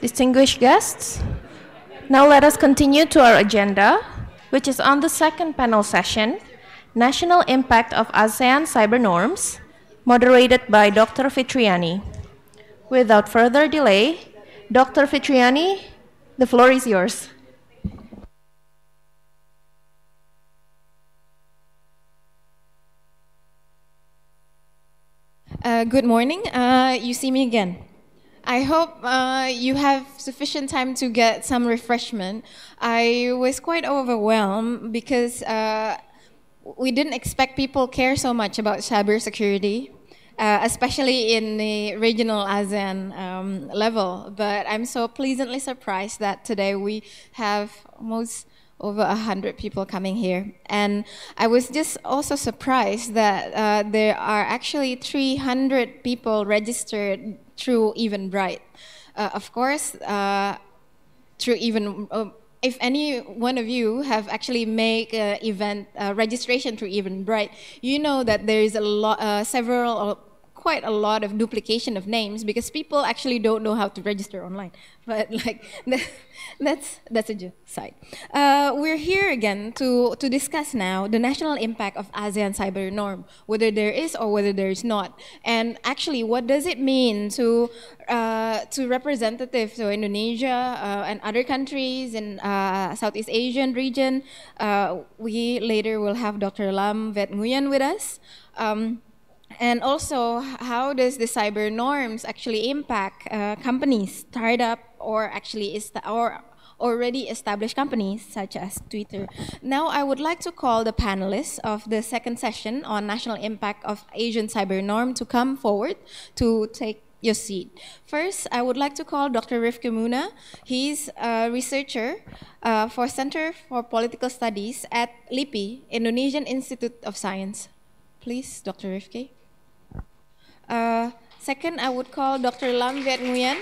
distinguished guests. Now let us continue to our agenda, which is on the second panel session, National Impact of ASEAN Cyber Norms, moderated by Dr. Fitriani. Without further delay, Dr. Fitriani, the floor is yours. Good morning. You see me again. I hope you have sufficient time to get some refreshment. I was quite overwhelmed because we didn't expect people care so much about cybersecurity, especially in the regional ASEAN level. But I'm so pleasantly surprised that today we have almost over 100 people coming here. And I was just also surprised that there are actually 300 people registered through Eventbrite. Of course, through if any one of you have actually made event registration through Eventbrite, you know that there is a lot, quite a lot of duplication of names because people actually don't know how to register online. But like that's a side. We're here again to discuss now the national impact of ASEAN cyber norm, whether there is or whether there is not, and actually what does it mean to representatives to Indonesia and other countries in Southeast Asian region. We later will have Dr. Lam Vet Nguyen with us. And also, how does the cyber norms actually impact companies, startup, or actually already established companies such as Twitter? Now, I would like to call the panelists of the second session on national impact of Asian cyber norm to come forward to take your seat. First, I would like to call Dr. Rifki Muna. He's a researcher for Center for Political Studies at LIPI, Indonesian Institute of Science. Please, Dr. Rifki. Second, I would call Dr. Lam Vet Nguyen.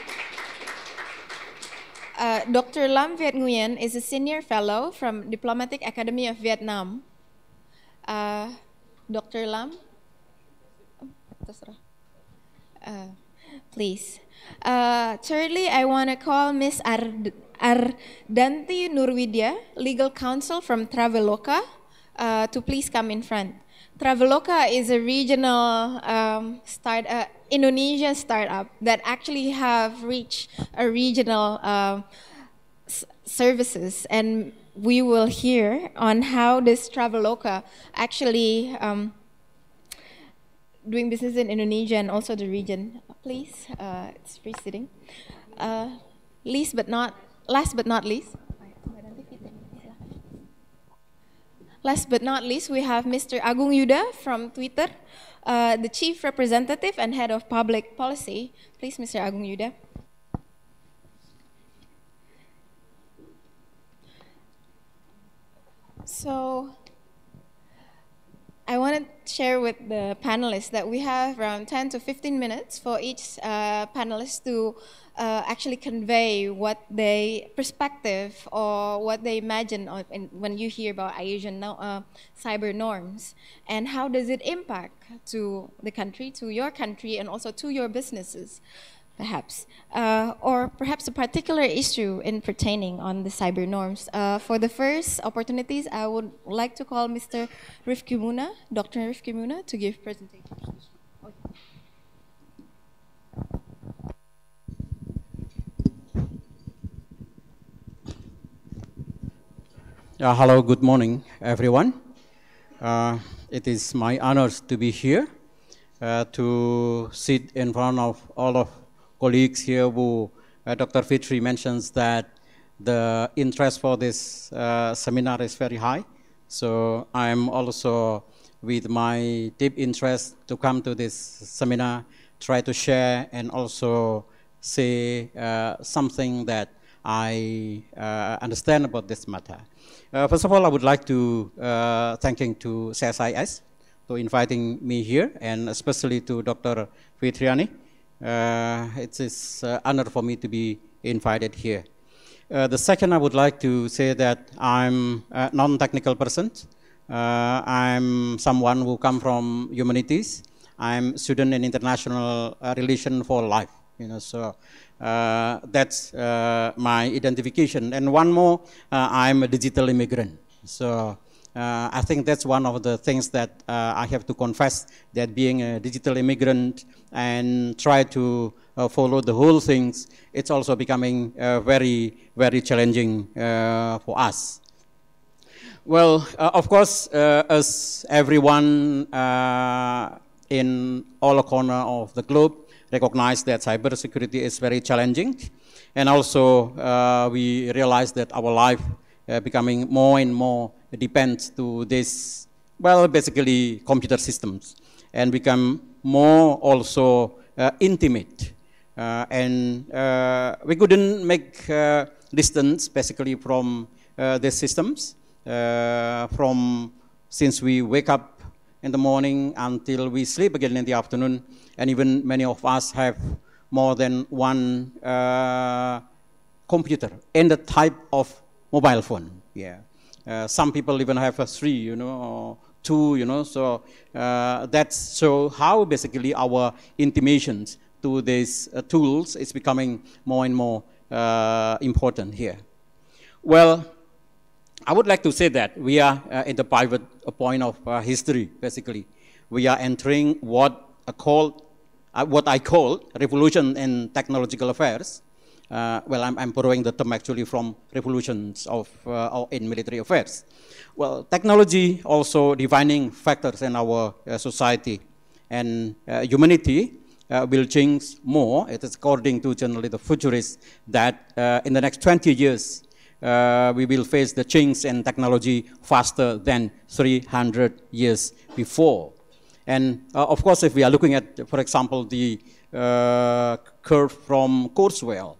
Dr. Lam Vet Nguyen is a senior fellow from Diplomatic Academy of Vietnam. Dr. Lam? Please. Thirdly, I want to call Ms. Ardanti Nurwidya, legal counsel from Traveloka, to please come in front. Traveloka is a regional Indonesian startup that actually have reached a regional services, and we will hear on how this Traveloka actually doing business in Indonesia and also the region. Please, it's free sitting. Last but not least. Last but not least, we have Mr. Agung Yuda from Twitter, the Chief Representative and Head of Public Policy. Please, Mr. Agung Yuda. So, I want to share with the panelists that we have around 10 to 15 minutes for each panelist to actually convey what they perspective or what they imagine when you hear about Asian cyber norms, and how does it impact to the country, to your country, and also to your businesses, perhaps, or perhaps a particular issue in pertaining on the cyber norms. For the first opportunities, I would like to call Mr. Rifki Muna, Dr. Rifki Muna, to give presentation. Hello, good morning, everyone. It is my honor to be here, to sit in front of all of colleagues here who Dr. Fitri mentions that the interest for this seminar is very high. So I'm also, with my deep interest, to come to this seminar, try to share and also say something that I understand about this matter. First of all, I would like to thanking to CSIS for inviting me here, and especially to Dr. Fitriani. It is an honor for me to be invited here. The second, I would like to say that I'm a non-technical person. I'm someone who come from humanities. I'm student in international relation for life. So that's my identification. And one more, I'm a digital immigrant. So I think that's one of the things that I have to confess, that being a digital immigrant and try to follow the whole things, it's also becoming very, very challenging for us. Well, of course, as everyone in all corners of the globe recognize that cybersecurity is very challenging, and also we realize that our life becoming more and more depends to this, well, basically computer systems, and become more also intimate. And we couldn't make distance basically from these systems. From since we wake up in the morning until we sleep again in the afternoon, and even many of us have more than one computer and the type of mobile phone. Yeah, some people even have a 3, or 2, So that's so how basically our intimations to these tools is becoming more and more important here. Well, I would like to say that we are at the pivot point of history, basically. We are entering what I call revolution in technological affairs. Well, I'm borrowing the term actually from revolutions in military affairs. Well, technology also defining factors in our society, and humanity will change more. It is according to generally the futurists that in the next 20 years, we will face the change in technology faster than 300 years before. And of course, if we are looking at, for example, the curve from Kurzweil,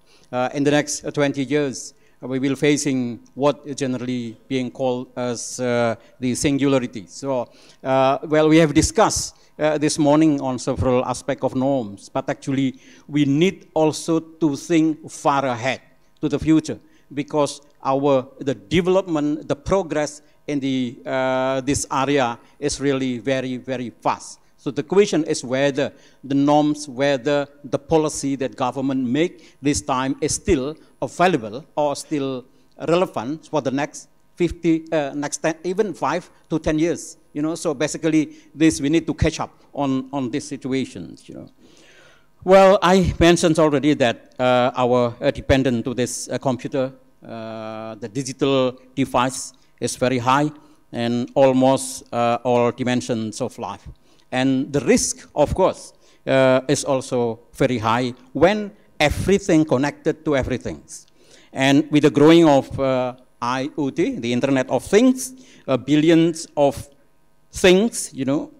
in the next 20 years, we will facing what is generally being called as the singularity. So, well, we have discussed this morning on several aspects of norms, but actually we need also to think far ahead to the future, because the development, the progress in this area is really very, very fast. So the question is whether the norms, whether the policy that government make this time is still available or still relevant for the next 10, even 5 to 10 years. So basically, we need to catch up on these situations. Well, I mentioned already that our dependence to this computer, the digital device is very high in almost all dimensions of life. And the risk, of course, is also very high when everything connected to everything. And with the growing of IoT, the Internet of Things, billions of things, will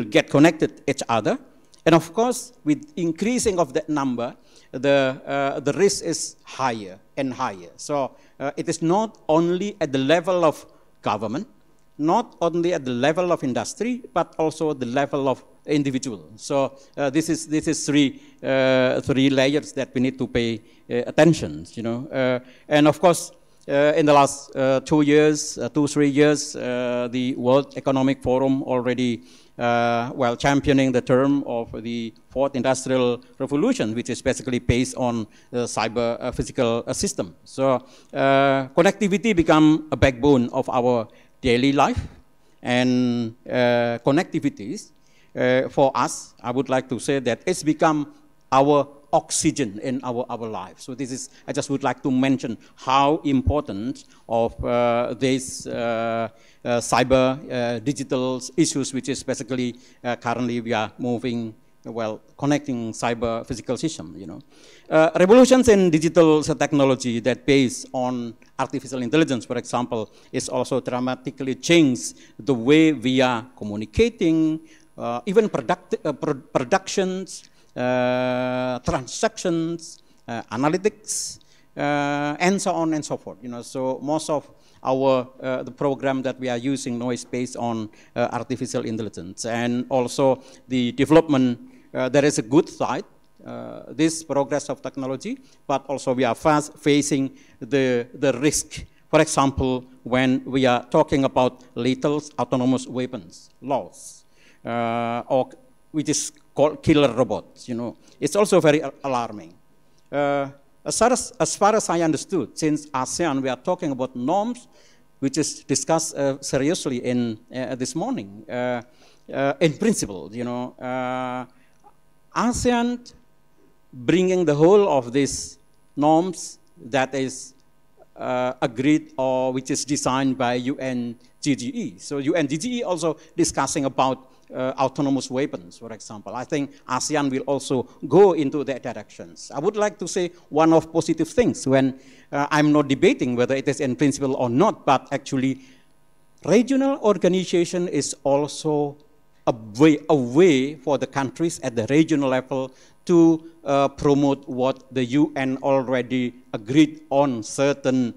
get connected each other. And of course, with increasing of that number, the risk is higher and higher. So it is not only at the level of government, not only at the level of industry, but also the level of individual. So this is three layers that we need to pay attention. And of course, in the last 3 years, the World Economic Forum already while championing the term of the fourth industrial revolution, which is basically based on the cyber physical system. So connectivity become a backbone of our daily life, and connectivities for us, I would like to say that it's become our oxygen in our life. So this is, I just would like to mention how important of this cyber digital issues, which is basically currently we are moving, well, connecting cyber physical system, revolutions in digital technology that based on artificial intelligence, for example, is also dramatically changed the way we are communicating, even productions, transactions, analytics, and so on and so forth. So most of our the program that we are using now is based on artificial intelligence, and also the development. There is a good side, this progress of technology, but also we are fast facing the risk. For example, when we are talking about lethal autonomous weapons laws, or which is called killer robots. It's also very alarming. As far as I understood, since ASEAN, we are talking about norms, which is discussed seriously in this morning. In principle, ASEAN bringing the whole of these norms that is agreed or which is designed by UNGGE. So UNGGE also discussing about autonomous weapons, for example. I think ASEAN will also go into that directions. I would like to say one of positive things when I'm not debating whether it is in principle or not, but actually regional organization is also a way for the countries at the regional level to promote what the UN already agreed on, certain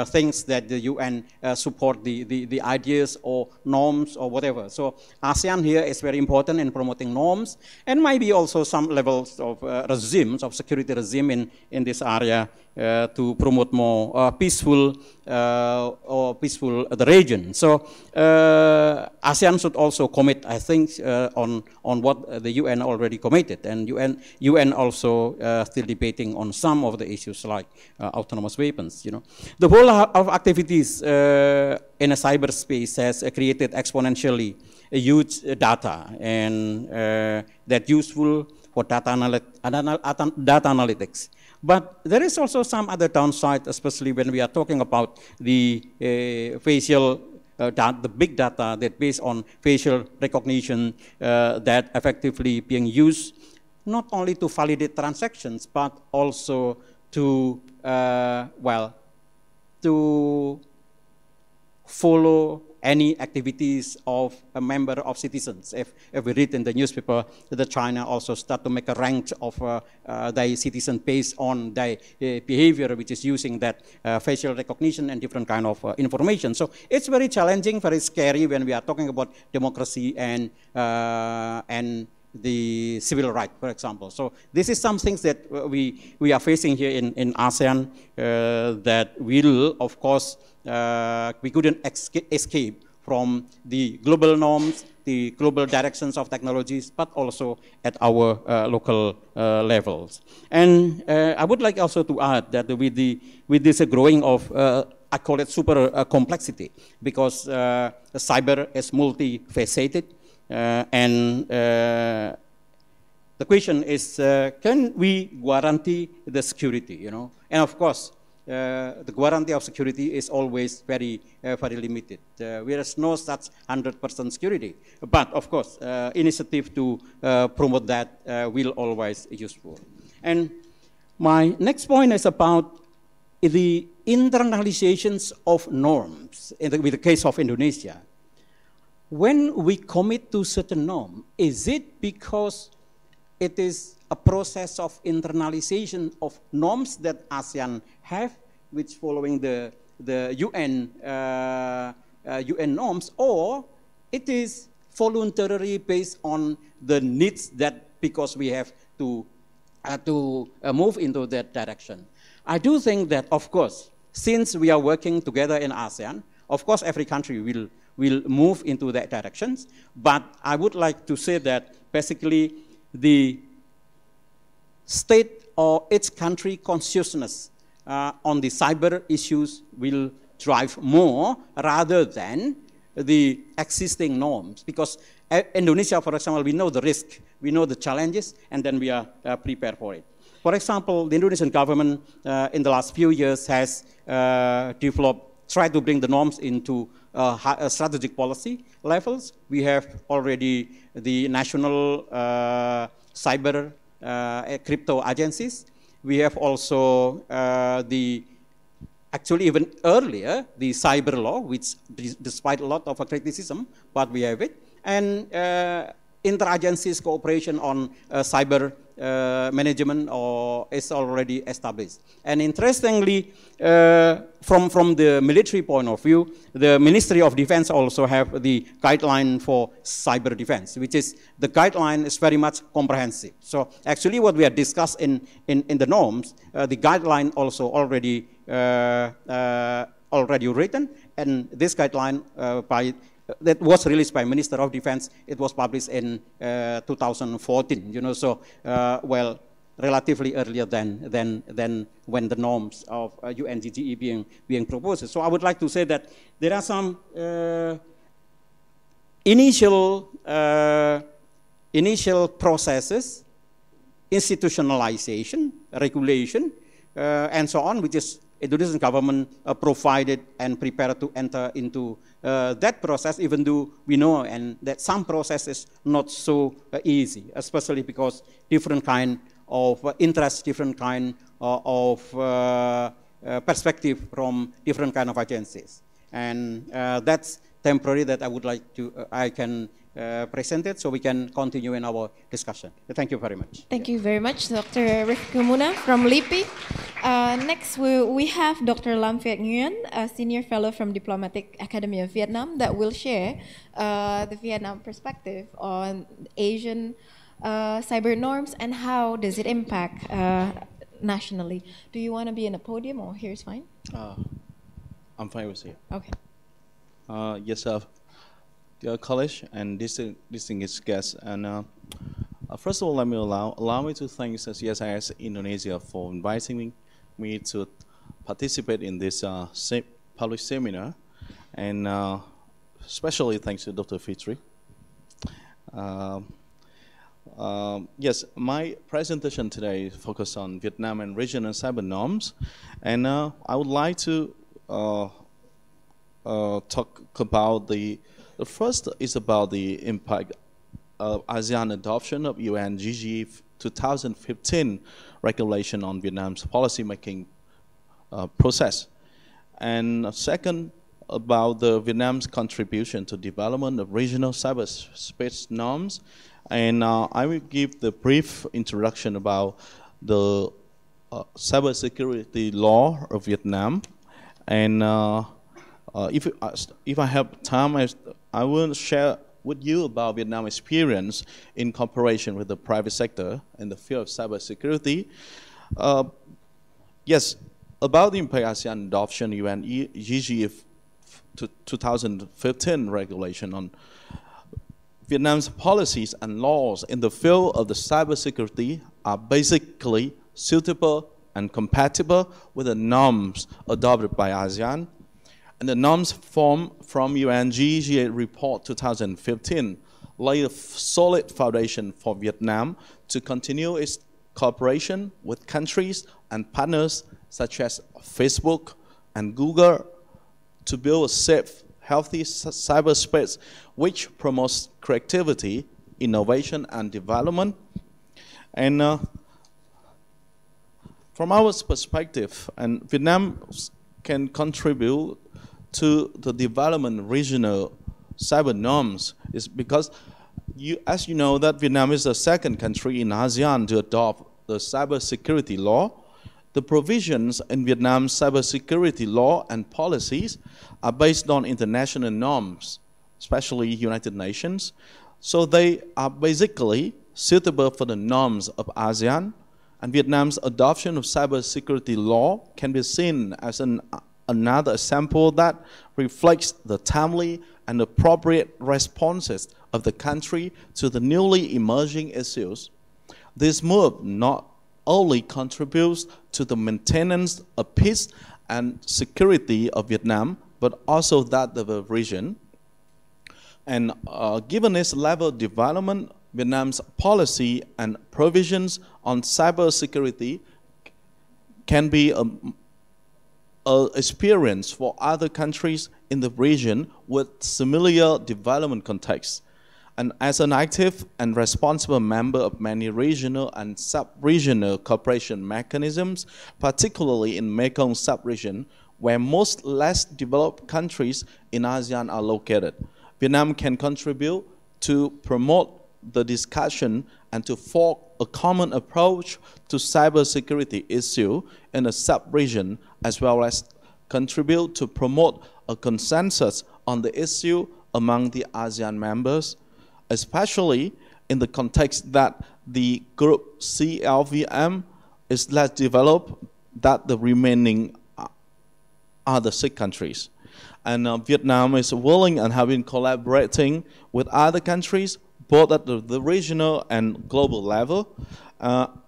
things that the UN support the ideas or norms or whatever. So ASEAN here is very important in promoting norms, and maybe also some levels of regimes, of security regime in this area to promote more peaceful the region. So ASEAN should also commit, I think, on what the UN already committed, and UN also still debating on some of the issues like autonomous weapons. The whole of activities in a cyberspace has created exponentially a huge data, and that useful for data analytics. But there is also some other downside, especially when we are talking about the facial the big data that based on facial recognition that effectively being used not only to validate transactions, but also to, to follow any activities of a member of citizens. If we read in the newspaper that China also start to make a rank of their citizens based on their behavior, which is using that facial recognition and different kind of information. So it's very challenging, very scary when we are talking about democracy and the civil right, for example. So this is some things that we are facing here in ASEAN that will, of course, we couldn't escape from the global norms, the global directions of technologies, but also at our local levels. And I would like also to add that with this growing of, I call it super complexity, because cyber is multifaceted, and the question is, can we guarantee the security, And of course, the guarantee of security is always very limited. There is no such 100% security. But of course, initiative to promote that will always be useful. And my next point is about the internalizations of norms with the case of Indonesia. When we commit to certain norm, is it because it is a process of internalization of norms that ASEAN have, which following the UN norms, or it is voluntarily based on the needs that because we have to move into that direction? I do think that, of course, since we are working together in ASEAN, of course, every country will move into that directions. But I would like to say that basically the state or its country consciousness on the cyber issues will drive more rather than the existing norms. Because Indonesia, for example, we know the risk, we know the challenges, and then we are prepared for it. For example, the Indonesian government in the last few years has tried to bring the norms into strategic policy levels. We have already the national cyber crypto agencies. We have also actually even earlier, the cyber law, which despite a lot of criticism, but we have it. And interagencies cooperation on cyber management is already established. And interestingly, from the military point of view, the Ministry of Defense also have the guideline for cyber defense, which is, the guideline is very much comprehensive. So actually what we have discussed in the norms, the guideline also already written, and this guideline by that was released by Minister of Defense. It was published in 2014. You know, so well, relatively earlier than when the norms of UNGGE being proposed. So I would like to say that there are some initial processes, institutionalization, regulation, and so on, which is Indonesian government provided and prepared to enter into that process, even though we know and that some process is not so easy, especially because different kind of interest, different kind of perspective from different kind of agencies. And that's temporary that I would like to, I can present it so we can continue in our discussion. Thank you very much. Thank you very much, Dr. Rifki Muna from LIPI. Next, we have Dr. Lam Viet Nguyen, a senior fellow from Diplomatic Academy of Vietnam, that will share the Vietnam perspective on Asian cyber norms and how does it impact nationally. Do you want to be in a podium or here's fine? I'm fine with it. Okay. Yes, dear college and distinguished guests, and first of all, let me allow me to thank CSIS Indonesia for inviting me to participate in this public seminar, and especially thanks to Dr. Fitri. Yes, my presentation today focuses on Vietnam and regional cyber norms, and I would like to talk about the first is about the impact of ASEAN adoption of UNGG 2015 regulation on Vietnam's policy-making process. And second, about the Vietnam's contribution to development of regional cyberspace norms. And I will give the brief introduction about the cybersecurity law of Vietnam. And if I have time, I will share with you about Vietnam's experience in cooperation with the private sector in the field of cybersecurity. Yes, about the impact ASEAN adoption UNGG 2015 regulation on Vietnam's policies and laws in the field of the cybersecurity are basically suitable and compatible with the norms adopted by ASEAN. And the norms formed from UNGG Report 2015 lay a solid foundation for Vietnam to continue its cooperation with countries and partners such as Facebook and Google to build a safe, healthy cyberspace which promotes creativity, innovation, and development. And from our perspective, and Vietnam can contribute to the development of regional cyber norms is because, as you know, that Vietnam is the second country in ASEAN to adopt the cybersecurity law. The provisions in Vietnam's cybersecurity law and policies are based on international norms, especially United Nations. So they are basically suitable for the norms of ASEAN, and Vietnam's adoption of cybersecurity law can be seen as another example that reflects the timely and appropriate responses of the country to the newly emerging issues. This move not only contributes to the maintenance of peace and security of Vietnam, but also that of the region. And given its level of development, Vietnam's policy and provisions on cybersecurity can be an experience for other countries in the region with similar development contexts. And as an active and responsible member of many regional and sub-regional cooperation mechanisms, particularly in Mekong sub-region, where most less developed countries in ASEAN are located, Vietnam can contribute to promote the discussion and to forge a common approach to cybersecurity issue in a sub-region, as well as contribute to promote a consensus on the issue among the ASEAN members, especially in the context that the group CLVM is less developed than the remaining other 6 countries. And Vietnam is willing and have been collaborating with other countries, both at the regional and global level,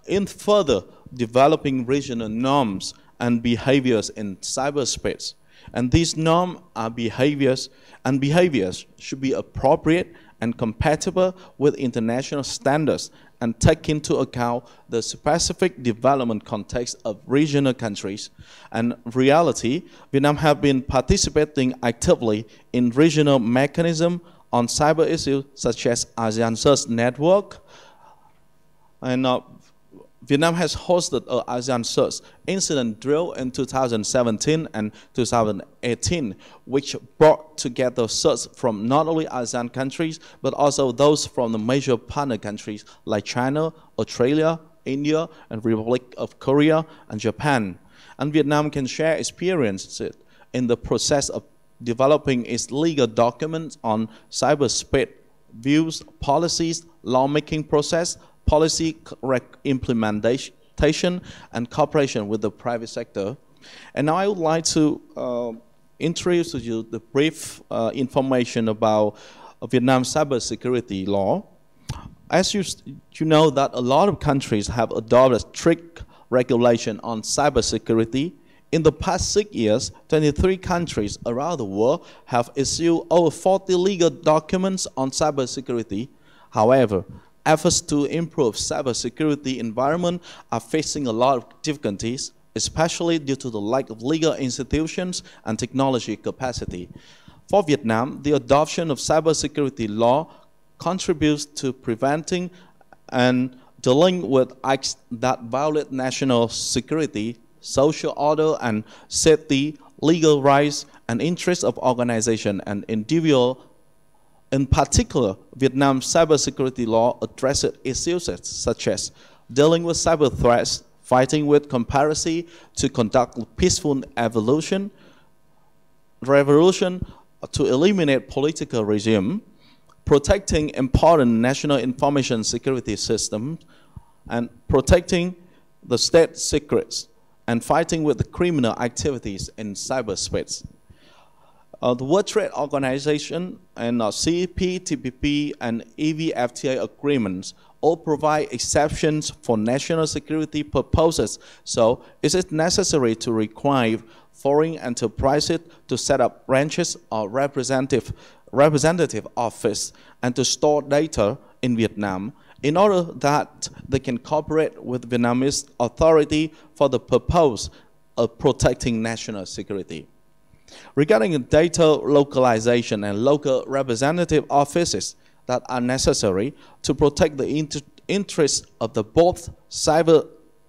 in further developing regional norms and behaviors in cyberspace. And these norms are behaviors should be appropriate and compatible with international standards and take into account the specific development context of regional countries. And reality, Vietnam have been participating actively in regional mechanisms on cyber issues such as ASEAN Search Network. And Vietnam has hosted an ASEAN Search incident drill in 2017 and 2018, which brought together search from not only ASEAN countries, but also those from the major partner countries like China, Australia, India, and Republic of Korea, and Japan. And Vietnam can share experiences in the process of developing its legal documents on cyberspace views, policies, lawmaking process, policy implementation, and cooperation with the private sector. And now I would like to introduce to you the brief information about Vietnam's cybersecurity law. As you know that a lot of countries have adopted strict regulation on cybersecurity. In the past 6 years, 23 countries around the world have issued over 40 legal documents on cybersecurity. However, efforts to improve cybersecurity environment are facing a lot of difficulties, especially due to the lack of legal institutions and technology capacity. For Vietnam, the adoption of cybersecurity law contributes to preventing and dealing with acts that violate national security, social order and safety, legal rights, and interests of organization and individual. In particular, Vietnam's cybersecurity law addresses issues such as dealing with cyber threats, fighting with conspiracy to conduct peaceful revolution to eliminate political regime, protecting important national information security systems, and protecting the state secrets, and fighting with the criminal activities in cyberspace. The World Trade Organization and CPTPP and EVFTA agreements all provide exceptions for national security purposes, so is it necessary to require foreign enterprises to set up branches or representative office and to store data in Vietnam in order that they can cooperate with Vietnamese authority for the purpose of protecting national security. Regarding data localization and local representative offices that are necessary to protect the interests of the both cyber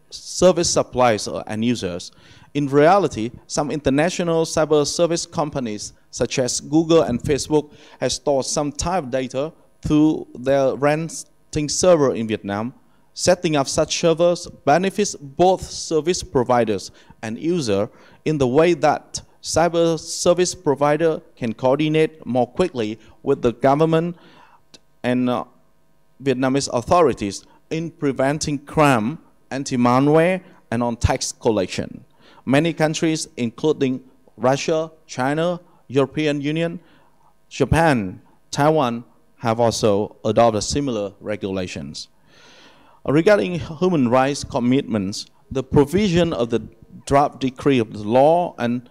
service suppliers and users, in reality, some international cyber service companies such as Google and Facebook have stored some type of data through their renting server in Vietnam. Setting up such servers benefits both service providers and users in the way that cyber service provider can coordinate more quickly with the government and Vietnamese authorities in preventing crime, anti-malware, and on tax collection. Many countries, including Russia, China, European Union, Japan, Taiwan, have also adopted similar regulations. Regarding human rights commitments, the provision of the draft decree of the law and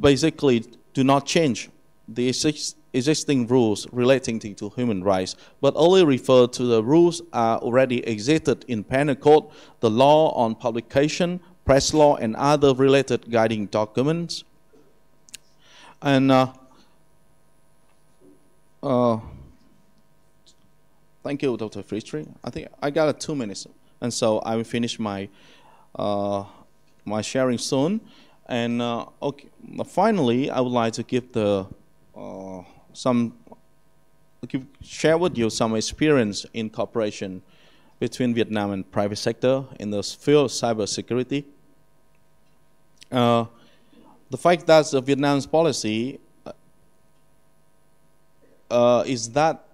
basically do not change the existing rules relating to human rights, but only refer to the rules already existed in penal code, the law on publication, press law, and other related guiding documents. And thank you, Dr. Fritri. I think I got 2 minutes, and so I will finish my my sharing soon. And okay, finally, I would like to give share with you some experience in cooperation between Vietnam and private sector in the field of cybersecurity. The fact that Vietnam's policy is that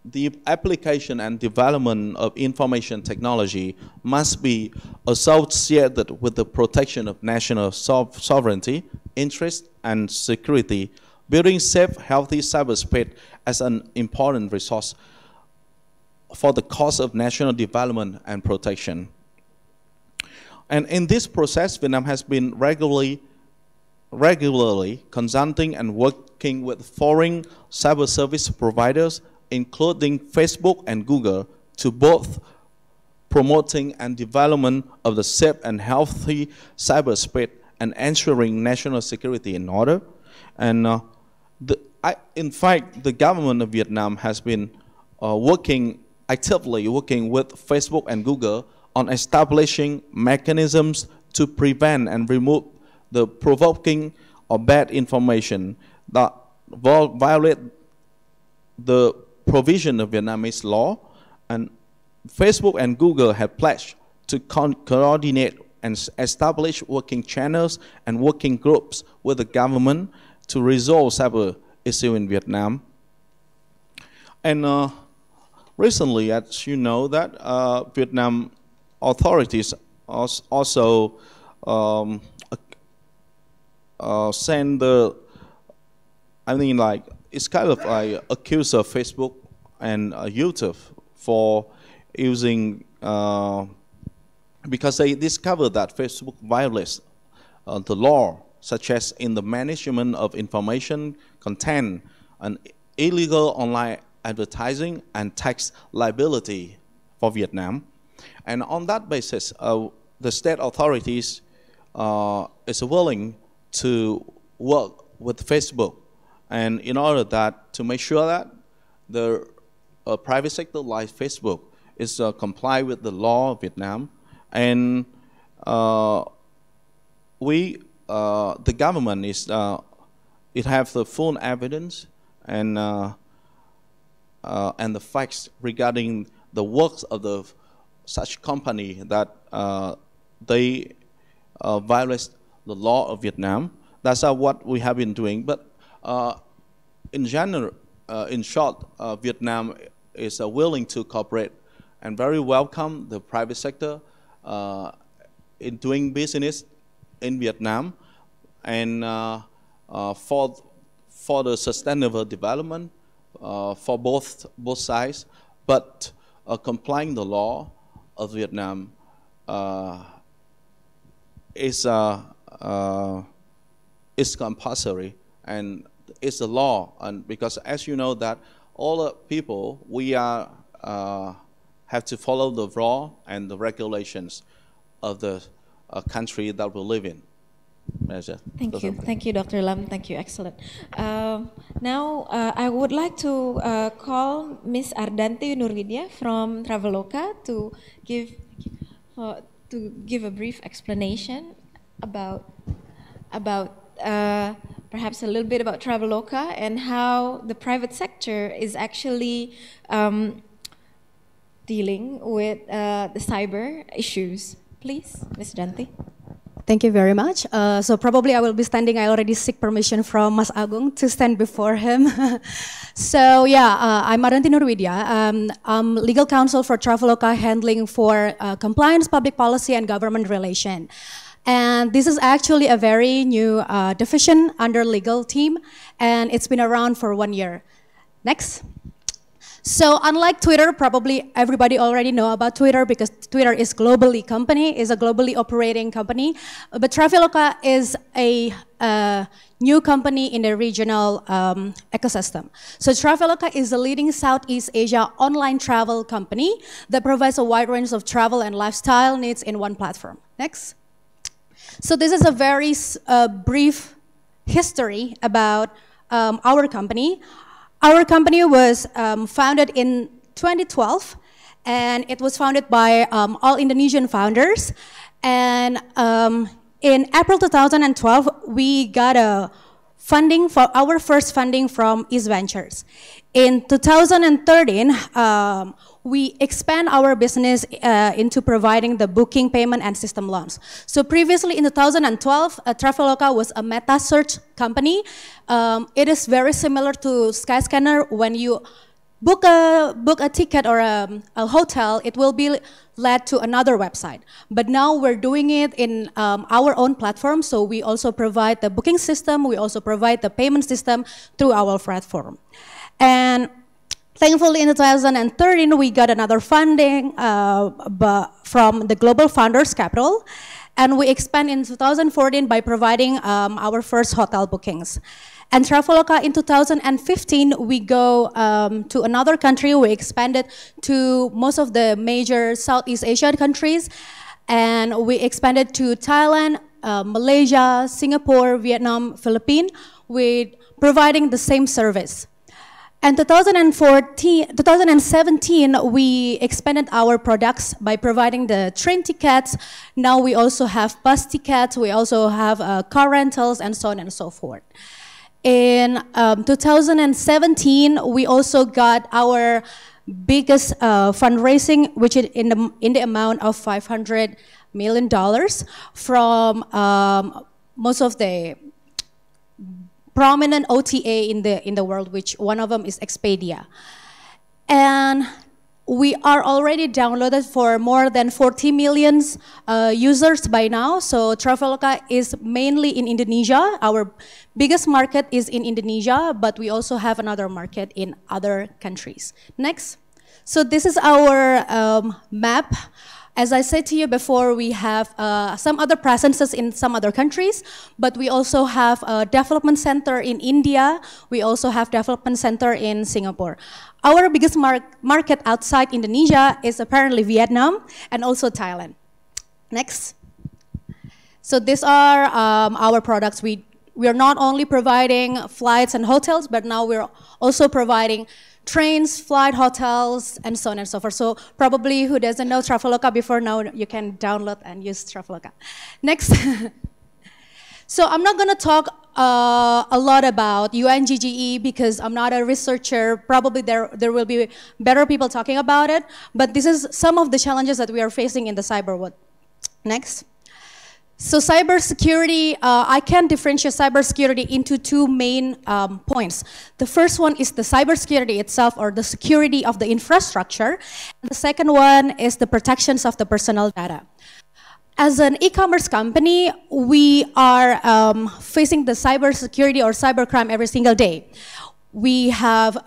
the application and development of information technology must be associated with the protection of national sovereignty, interest and security, building safe, healthy cyberspace as an important resource for the cause of national development and protection. And in this process, Vietnam has been regularly consulting and working with foreign cyber service providers, including Facebook and Google, to both promoting and development of the safe and healthy cyberspace and ensuring national security in order. And in fact, the government of Vietnam has been actively working with Facebook and Google on establishing mechanisms to prevent and remove the provoking or bad information that violate the provision of Vietnamese law. And Facebook and Google have pledged to coordinate and establish working channels and working groups with the government to resolve cyber issues in Vietnam. And recently, as you know, that Vietnam authorities also send it's kind of like accuse of Facebook and YouTube for using, because they discovered that Facebook violates the law, such as in the management of information content and illegal online advertising and tax liability for Vietnam. And on that basis, the state authorities is willing to work with Facebook, and in order that to make sure that the private sector like Facebook is comply with the law of Vietnam, and the government is it have the full evidence and the facts regarding the works of the such company that they violate the law of Vietnam. That's what we have been doing. But in general, in short, Vietnam is willing to cooperate and very welcome the private sector in doing business in Vietnam, and for the sustainable development for both sides. But complying the law of Vietnam is compulsory, and it's a law. And because, as you know, that all the people, we are have to follow the law and the regulations of the country that we live in. Thank you, Dr. Lam. Thank you, excellent. Now, I would like to call Ms. Ardanti Nurvidya from Traveloka to give a brief explanation about perhaps a little bit about Traveloka and how the private sector is actually dealing with the cyber issues. Please, Ms. Danti. Thank you very much. So probably I will be standing. I already seek permission from Mas Agung to stand before him. So yeah, I'm Ardanti Nurvidya. I'm legal counsel for Traveloka, handling for compliance, public policy, and government relation. And this is actually a very new division under legal team, and it's been around for 1 year. Next. So unlike Twitter, probably everybody already know about Twitter because Twitter is a globally operating company. But Traveloka is a new company in the regional ecosystem. So Traveloka is the leading Southeast Asia online travel company that provides a wide range of travel and lifestyle needs in one platform. Next. So this is a very brief history about our company. Our company was founded in 2012, and it was founded by all Indonesian founders. And in April 2012, we got a funding for our first funding from East Ventures. In 2013, we expand our business into providing the booking, payment, and system loans. So previously in 2012, Traveloka was a meta search company. It is very similar to Skyscanner when you book a ticket or a hotel, it will be led to another website. But now we're doing it in our own platform, so we also provide the booking system, we also provide the payment system through our platform. And thankfully in 2013, we got another funding from the Global Founders Capital, and we expand in 2014 by providing our first hotel bookings. And Traveloka in 2015, we go to another country. We expanded to most of the major Southeast Asian countries. And we expanded to Thailand, Malaysia, Singapore, Vietnam, Philippines, with providing the same service. And 2017, we expanded our products by providing the train tickets. Now we also have bus tickets. We also have car rentals and so on and so forth. In 2017, we also got our biggest fundraising, which is in the amount of $500 million from most of the prominent OTA in the world, which one of them is Expedia. And we are already downloaded for more than 40 million users by now. So Traveloka is mainly in Indonesia. Our biggest market is in Indonesia, but we also have another market in other countries. Next. So this is our map. As I said to you before, we have some other presences in some other countries, but we also have a development center in India. We also have development center in Singapore. Our biggest market outside Indonesia is apparently Vietnam and also Thailand. Next. So these are our products. We are not only providing flights and hotels, but now we're also providing trains, flight, hotels, and so on and so forth. So probably who doesn't know Traveloka before now, you can download and use Traveloka. Next. So I'm not going to talk a lot about UNGGE because I'm not a researcher. Probably there will be better people talking about it. But this is some of the challenges that we are facing in the cyber world. Next. So cybersecurity, I can differentiate cybersecurity into two main points. The first one is the cybersecurity itself, or the security of the infrastructure. The second one is the protections of the personal data. As an e-commerce company, we are facing the cybersecurity or cybercrime every single day. We have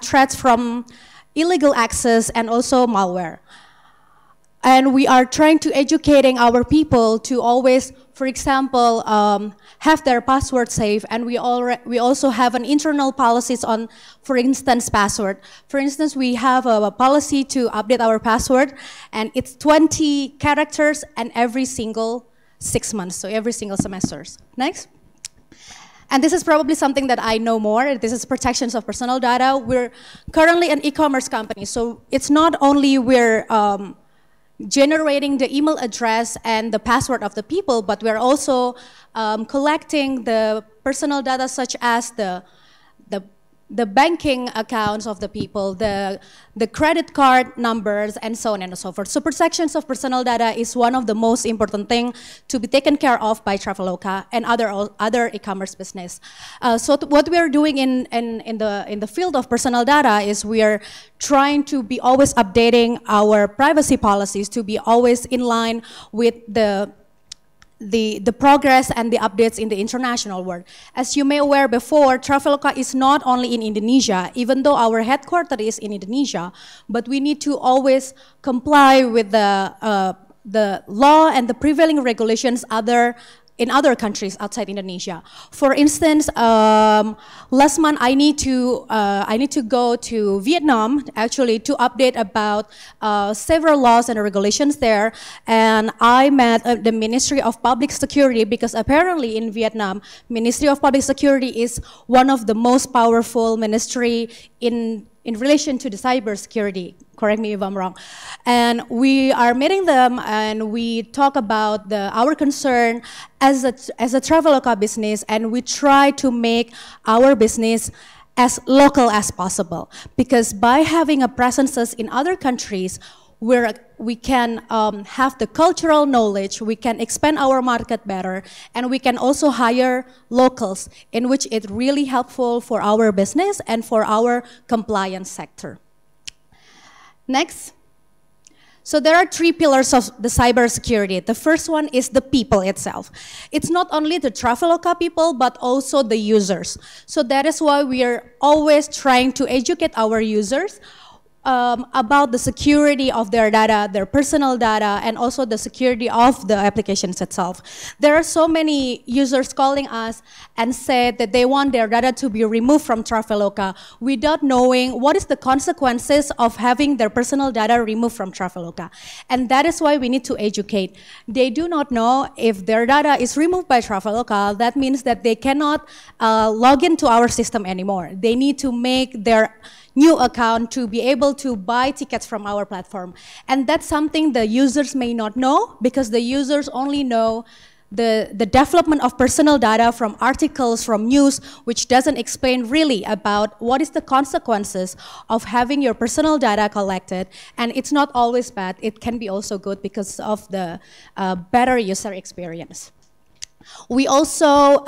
threats from illegal access and also malware. And we are trying to educating our people to always, for example, have their password safe. And we also have an internal policies on, for instance, password. For instance, we have a policy to update our password, and it's 20 characters and every single 6 months, so every single semesters. Next. And this is probably something that I know more. This is protections of personal data. We're currently an e-commerce company, so it's not only we're generating the email address and the password of the people, but we're also collecting the personal data such as the banking accounts of the people, the credit card numbers, and so on and so forth. So protections of personal data is one of the most important things to be taken care of by Traveloka and other e-commerce business. So what we are doing in the field of personal data is we are trying to be always updating our privacy policies to be always in line with the progress and the updates in the international world. As you may aware before, Traveloka is not only in Indonesia, even though our headquarters is in Indonesia, but we need to always comply with the law and the prevailing regulations in other countries outside Indonesia. For instance, last month I need to go to Vietnam actually to update about several laws and regulations there, and I met the Ministry of Public Security because apparently in Vietnam, Ministry of Public Security is one of the most powerful ministry in relation to the cybersecurity. Correct me if I'm wrong. And we are meeting them and we talk about our concern as a Traveloka business, and we try to make our business as local as possible. Because by having a presences in other countries, where we can have the cultural knowledge, we can expand our market better, and we can also hire locals, in which it's really helpful for our business and for our compliance sector. Next. So there are three pillars of the cybersecurity. The first one is the people itself. It's not only the Traveloka people, but also the users. So that is why we are always trying to educate our users about the security of their data, their personal data, and also the security of the applications itself. There are so many users calling us and said that they want their data to be removed from Traveloka without knowing what is the consequences of having their personal data removed from Traveloka. And that is why we need to educate. They do not know if their data is removed by Traveloka, that means that they cannot log into our system anymore. They need to make their new account to be able to buy tickets from our platform. And that's something the users may not know, because the users only know the development of personal data from articles, from news, which doesn't explain really about what is the consequences of having your personal data collected. And it's not always bad, it can be also good because of the better user experience. We also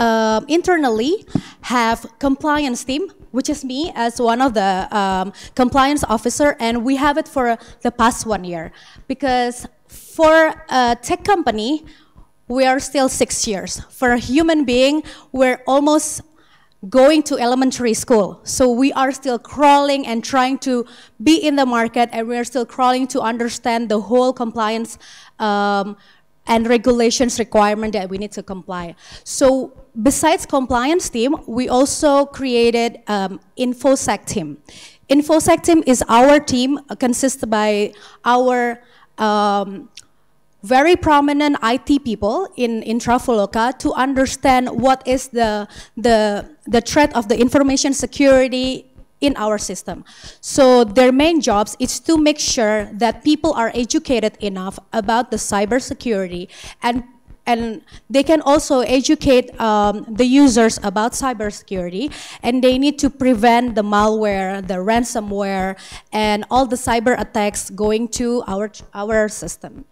internally have compliance team, which is me as one of the compliance officer, and we have it for the past 1 year. Because for a tech company, we are still 6 years. For a human being, we're almost going to elementary school. So we are still crawling and trying to be in the market, and we're still crawling to understand the whole compliance and regulations requirement that we need to comply. So besides compliance team, we also created InfoSec team. InfoSec team is our team, consists by our very prominent IT people in Traveloka to understand what is the threat of the information security in our system. So their main jobs is to make sure that people are educated enough about the cybersecurity, and they can also educate the users about cybersecurity, and they need to prevent the malware, the ransomware, and all the cyber attacks going to our system.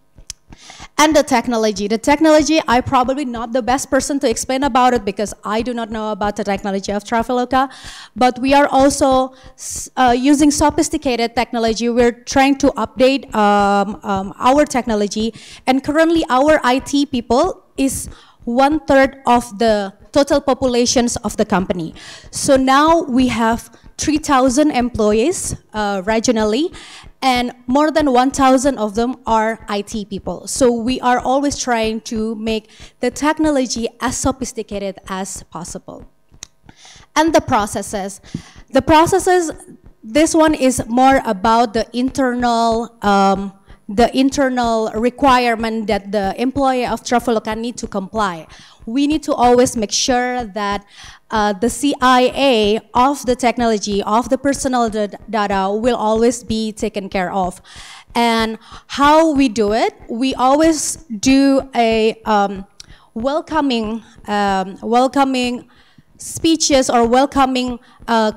And the technology, I'm probably not the best person to explain about it because I do not know about the technology of Traveloka, but we are also using sophisticated technology. We're trying to update our technology, and currently our IT people is 1/3 of the total populations of the company. So now we have 3,000 employees regionally, and more than 1,000 of them are IT people. So we are always trying to make the technology as sophisticated as possible. And the processes, this one is more about the internal requirement that the employee of Traveloka need to comply. We need to always make sure that the CIA of the technology, of the personal data will always be taken care of. And how we do it, we always do a welcoming speeches or welcoming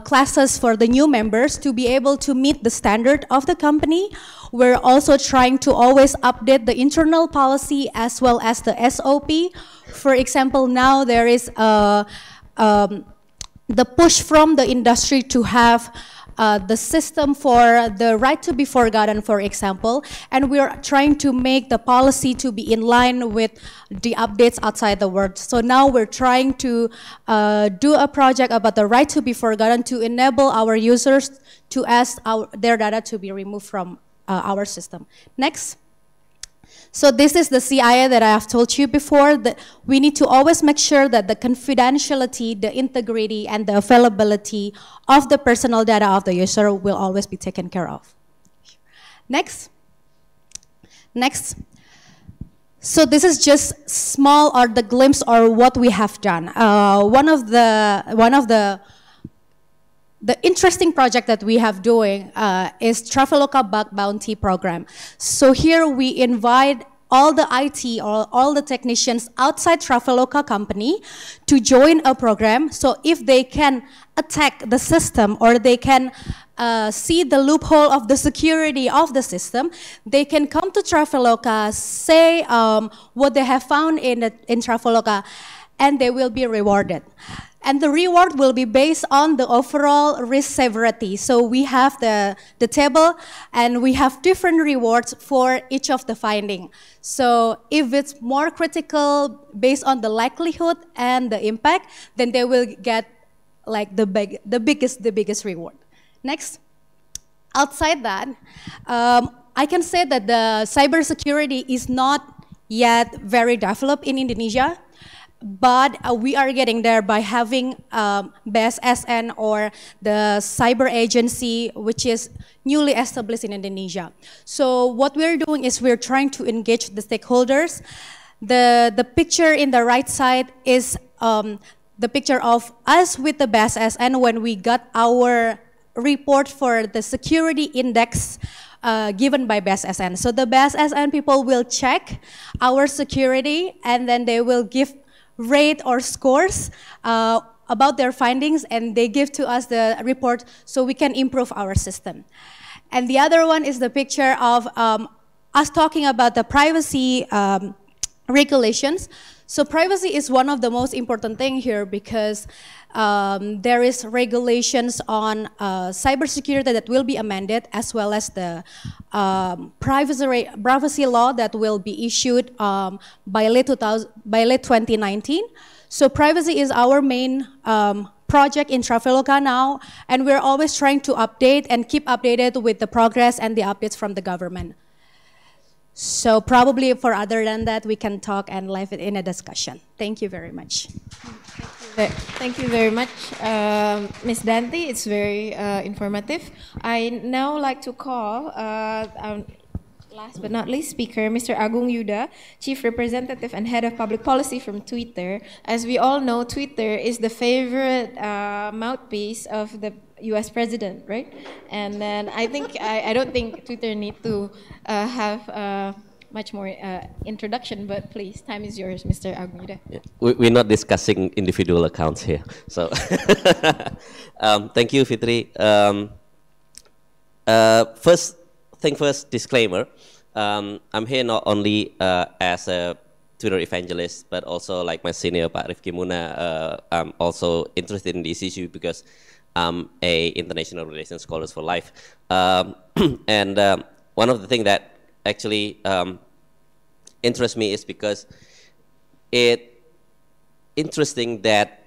classes for the new members to be able to meet the standard of the company. We're also trying to always update the internal policy as well as the SOP. For example, now there is the push from the industry to have the system for the right to be forgotten, for example, and we are trying to make the policy to be in line with the updates outside the world. So now we're trying to do a project about the right to be forgotten to enable our users to ask their data to be removed from our system. Next. So this is the CIA that I have told you before, that we need to always make sure that the confidentiality, the integrity, and the availability of the personal data of the user will always be taken care of. Next. Next. So this is just small or the glimpse or what we have done. One of the interesting project that we have doing is Traveloka Bug Bounty Program. So here we invite all the IT or all the technicians outside Traveloka company to join a program. So if they can attack the system or they can see the loophole of the security of the system, they can come to Traveloka, say what they have found in Traveloka, and they will be rewarded. And the reward will be based on the overall risk severity. So we have the table, and we have different rewards for each of the finding. So if it's more critical based on the likelihood and the impact, then they will get like the biggest reward. Next. Outside that, I can say that the cybersecurity is not yet very developed in Indonesia. But we are getting there by having BSSN, or the cyber agency, which is newly established in Indonesia. So what we're doing is we're trying to engage the stakeholders. The picture in the right side is the picture of us with the BSSN when we got our report for the security index given by BSSN. So the BSSN people will check our security, and then they will give rate or scores about their findings, and they give to us the report so we can improve our system. And the other one is the picture of us talking about the privacy regulations. So privacy is one of the most important things here, because there is regulations on cybersecurity that will be amended, as well as the privacy law that will be issued by late 2019. So privacy is our main project in Traveloka now, and we're always trying to update and keep updated with the progress and the updates from the government. So probably for other than that, we can talk and live it in a discussion. Thank you very much. Thank you very much, Ms. Dante. It's very informative. I now like to call, last but not least, speaker, Mr. Agung Yuda, Chief Representative and Head of Public Policy from Twitter. As we all know, Twitter is the favorite mouthpiece of the U.S. president, right? And then I think I don't think Twitter need to have much more introduction, but please, time is yours, Mr. Agung Yuda. Yeah. We're not discussing individual accounts here, so thank you, Fitri. First thing first, disclaimer. I'm here not only as a Twitter evangelist, but also like my senior, Pak Rifki Muna. I'm also interested in this issue because I'm a international relations scholar for life. And one of the things that actually interests me is because it's interesting that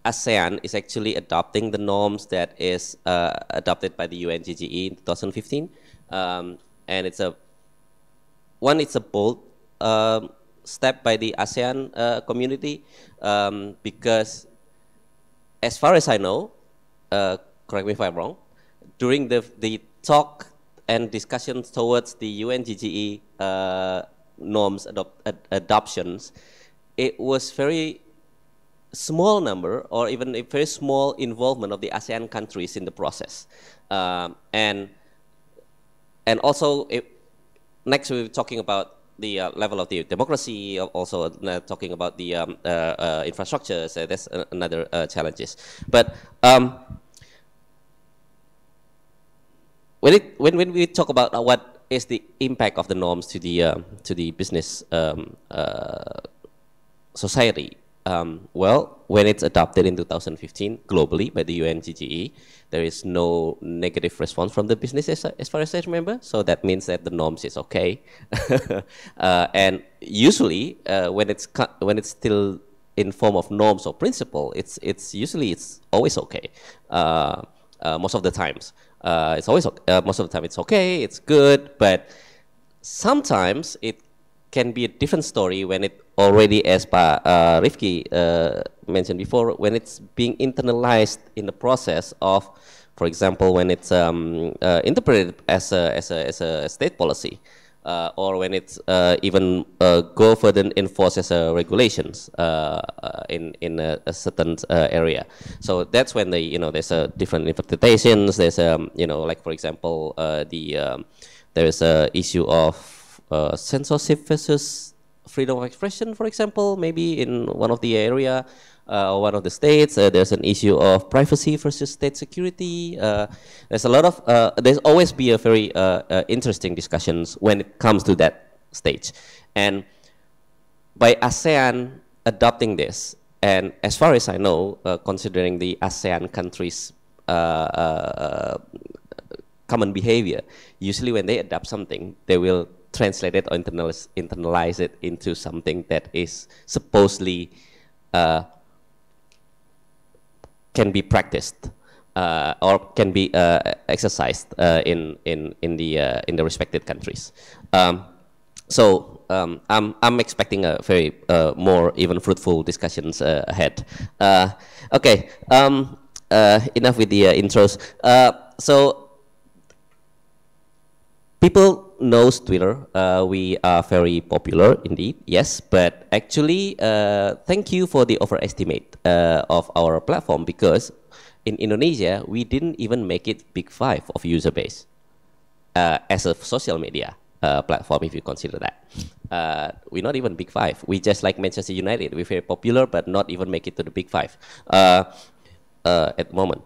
ASEAN is actually adopting the norms that is adopted by the UNGGE in 2015. And it's a bold step by the ASEAN community, because as far as I know, correct me if I'm wrong, during the talk and discussions towards the UNGGE norms adoptions, it was very small number, or even a very small involvement of the ASEAN countries in the process. And also, next we're talking about the level of the democracy, also talking about the infrastructure, so that's another challenges. But when we talk about what is the impact of the norms to the business society, well, when it's adopted in 2015 globally by the UNGGE, there is no negative response from the businesses as far as I remember. So that means that the norms is okay. And usually when it's still in form of norms or principle, it's usually always okay. Most of the times, it's always most of the time it's okay, it's good, but sometimes it can be a different story when it already, as Pa Rifki mentioned before, when it's being internalized in the process of, for example, when it's interpreted as a state policy, or when it's even go further and enforce as regulations in a certain area. So that's when there's a different interpretations. There's like for example there is a issue of censorship versus freedom of expression, for example, maybe in one of the area, one of the states. There's an issue of privacy versus state security. There's a lot of, there's always be a very interesting discussions when it comes to that stage. And by ASEAN adopting this, and as far as I know, considering the ASEAN countries' common behavior, usually when they adopt something, they will translate it or internalize it into something that is supposedly can be practiced or can be exercised in the respected countries. I'm expecting a very more even fruitful discussions ahead. Okay, enough with the intros. So people knows Twitter. We are very popular indeed, yes, but actually thank you for the overestimate of our platform, because in Indonesia we didn't even make it big 5 of user base as a social media platform, if you consider that. We're not even big 5. We just like Manchester United. We're very popular, but not even make it to the big 5 at the moment.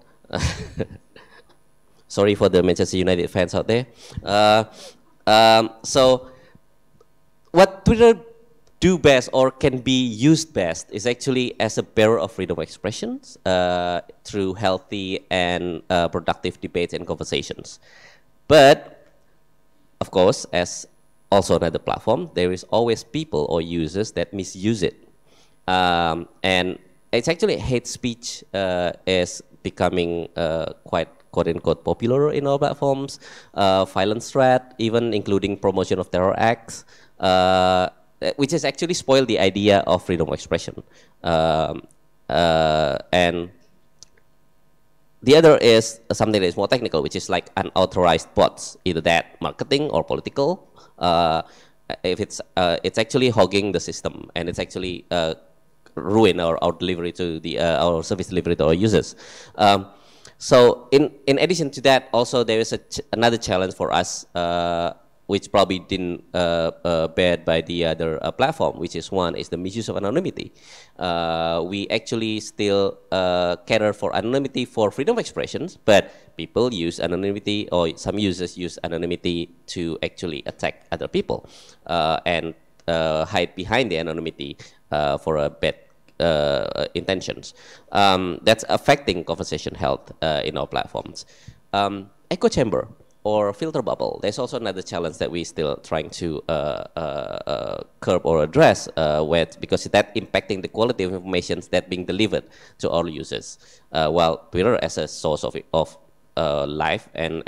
Sorry for the Manchester United fans out there. So what Twitter do best or can be used best is actually as a bearer of freedom of expressions through healthy and productive debates and conversations. But of course, as also another platform, there is always people or users that misuse it. And it's actually hate speech is becoming quite quote-unquote popular in our platforms, violence threat, even including promotion of terror acts, which has actually spoiled the idea of freedom of expression. And the other is something that is more technical, which is like unauthorized bots, either that marketing or political. If it's actually hogging the system, and it's actually ruin our delivery to the our service delivery to our users. So in addition to that, also there is another challenge for us, which probably didn't bear by the other platform, which is one is the misuse of anonymity. We actually still cater for anonymity for freedom of expressions, but people use anonymity, or some users use anonymity to actually attack other people and hide behind the anonymity for a bad intentions. That's affecting conversation health in our platforms. Echo chamber or filter bubble, there's also another challenge that we're still trying to curb or address because that impacting the quality of information that being delivered to all users. While Twitter as a source of live and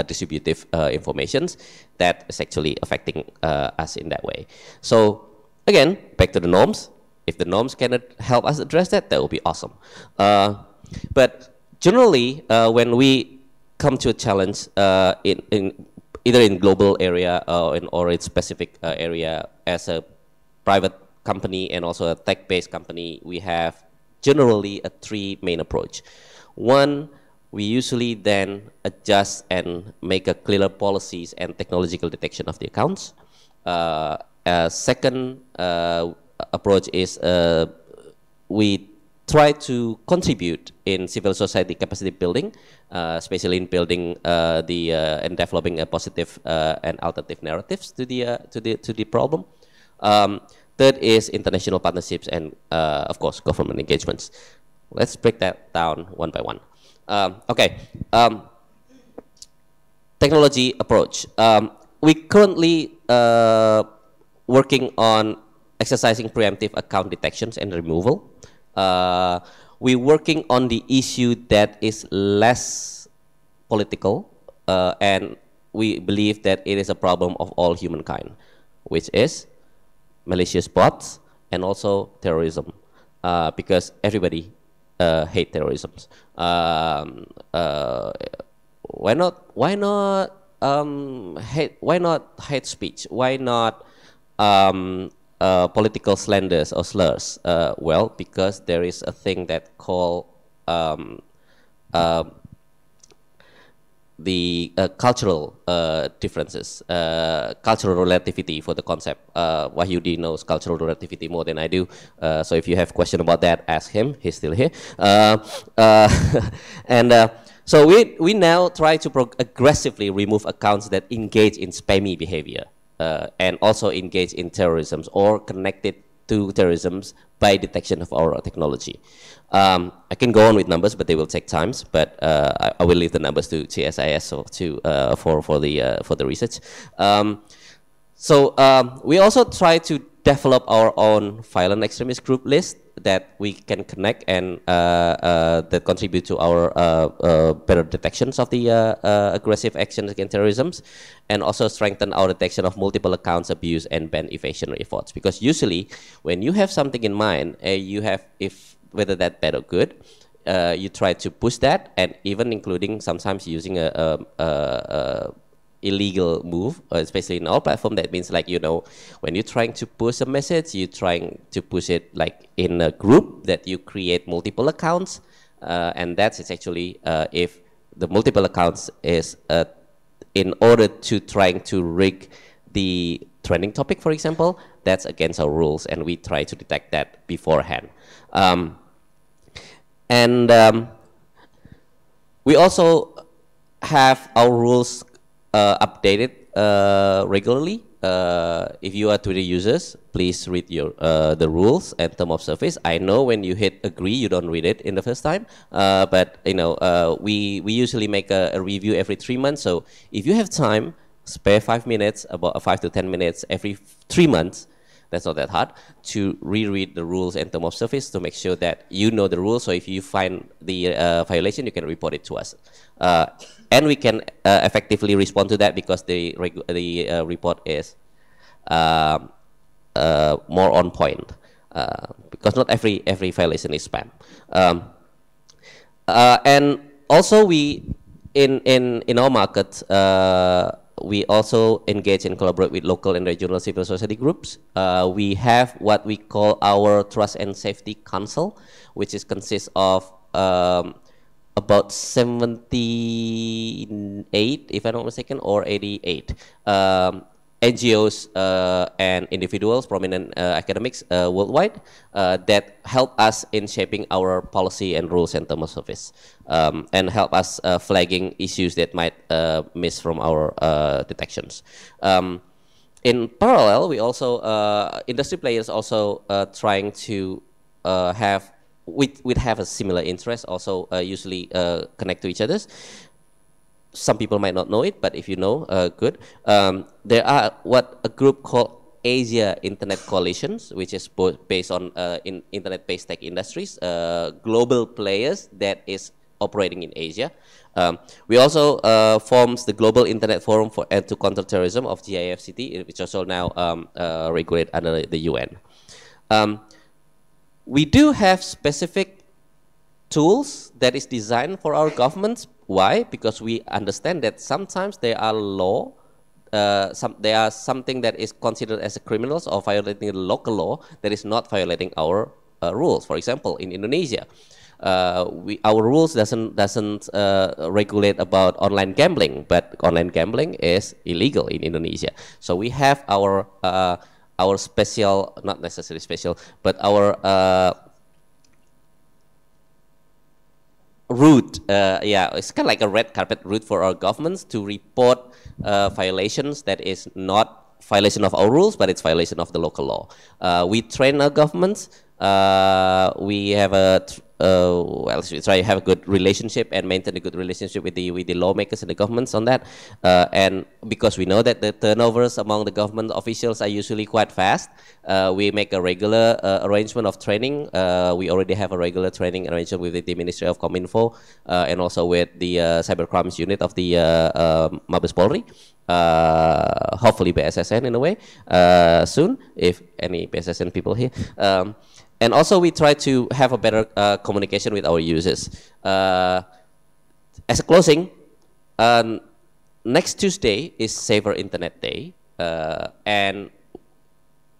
distributive informations, that is actually affecting us in that way. So again, back to the norms. If the norms cannot help us address that, that would be awesome. But generally, when we come to a challenge either in global area or in specific area, as a private company and also a tech-based company, we have generally a 3 main approach. One, we usually then adjust and make a clearer policies and technological detection of the accounts. Second approach is we try to contribute in civil society capacity building, especially in building and developing a positive and alternative narratives to the problem. Third is international partnerships and of course government engagements. Let's break that down one by one. Okay, technology approach. We currently working on exercising preemptive account detections and removal. We're working on the issue that is less political, and we believe that it is a problem of all humankind, which is malicious bots and also terrorism, because everybody hate terrorism. Why not hate speech? Why not political slanders or slurs? Well, because there is the cultural differences, cultural relativity for the concept. Wahyudi knows cultural relativity more than I do, so if you have question about that, ask him. He's still here. So we now try to aggressively remove accounts that engage in spammy behavior and also engage in terrorism or connected to terrorism by detection of our technology. I can go on with numbers, but they will take times. But I will leave the numbers to CSIS or for the research. We also try to develop our own violent extremist group list that we can connect and that contribute to our better detections of the aggressive actions against terrorism, and also strengthen our detection of multiple accounts abuse and ban evasion efforts. Because usually, when you have something in mind, you have, whether that bad or good, you try to push that, and even including sometimes using a illegal move, especially in our platform. That means, like, when you're trying to push a message, you're trying to push it like in a group that you create multiple accounts, and that's actually if the multiple accounts is in order to trying to rig the trending topic, for example, that's against our rules, and we try to detect that beforehand. We also have our rules updated regularly. If you are Twitter users, please read the rules and term of service. I know when you hit agree, you don't read it in the first time, but we usually make a review every 3 months. So if you have time, spare 5 minutes, about 5 to 10 minutes every 3 months. That's not that hard, to reread the rules and term of service to make sure that you know the rules. So if you find the violation, you can report it to us. And we can effectively respond to that because the report is more on point. Because not every violation is spam. And also we, in our market, we also engage and collaborate with local and regional civil society groups. We have what we call our Trust and Safety Council, which consists of about 78, if I'm not mistaken, or 88 NGOs and individuals, prominent academics worldwide, that help us in shaping our policy and rules and terms of service, and help us flagging issues that might miss from our detections. In parallel, we also, industry players also trying to have, we have a similar interest, also usually connect to each other. Some people might not know it, but if you know, good. There are what a group called Asia Internet Coalitions, which is based on in internet-based tech industries, global players that is operating in Asia. We also forms the Global Internet Forum for to Counterterrorism of GIFCT, which also now regulated under the UN. We do have specific tools that is designed for our governments. Why? Because we understand that sometimes there are law, there are something that is considered as a criminals or violating the local law that is not violating our rules. For example, in Indonesia, our rules doesn't regulate about online gambling, but online gambling is illegal in Indonesia. So we have our special, not necessarily special, but our route, it's kind of like a red carpet route for our governments to report violations that is not violation of our rules, but it's violation of the local law. We train our governments. We have we try to have a good relationship and maintain a good relationship with the lawmakers and the governments on that. And because we know that the turnovers among the government officials are usually quite fast, we make a regular arrangement of training. We already have a regular training arrangement with the Ministry of Kominfo and also with the cybercrimes unit of the Mabes Polri. Hopefully BSSN in a way soon, if any BSSN people here. And also we try to have a better communication with our users. As a closing, next Tuesday is Safer Internet Day, and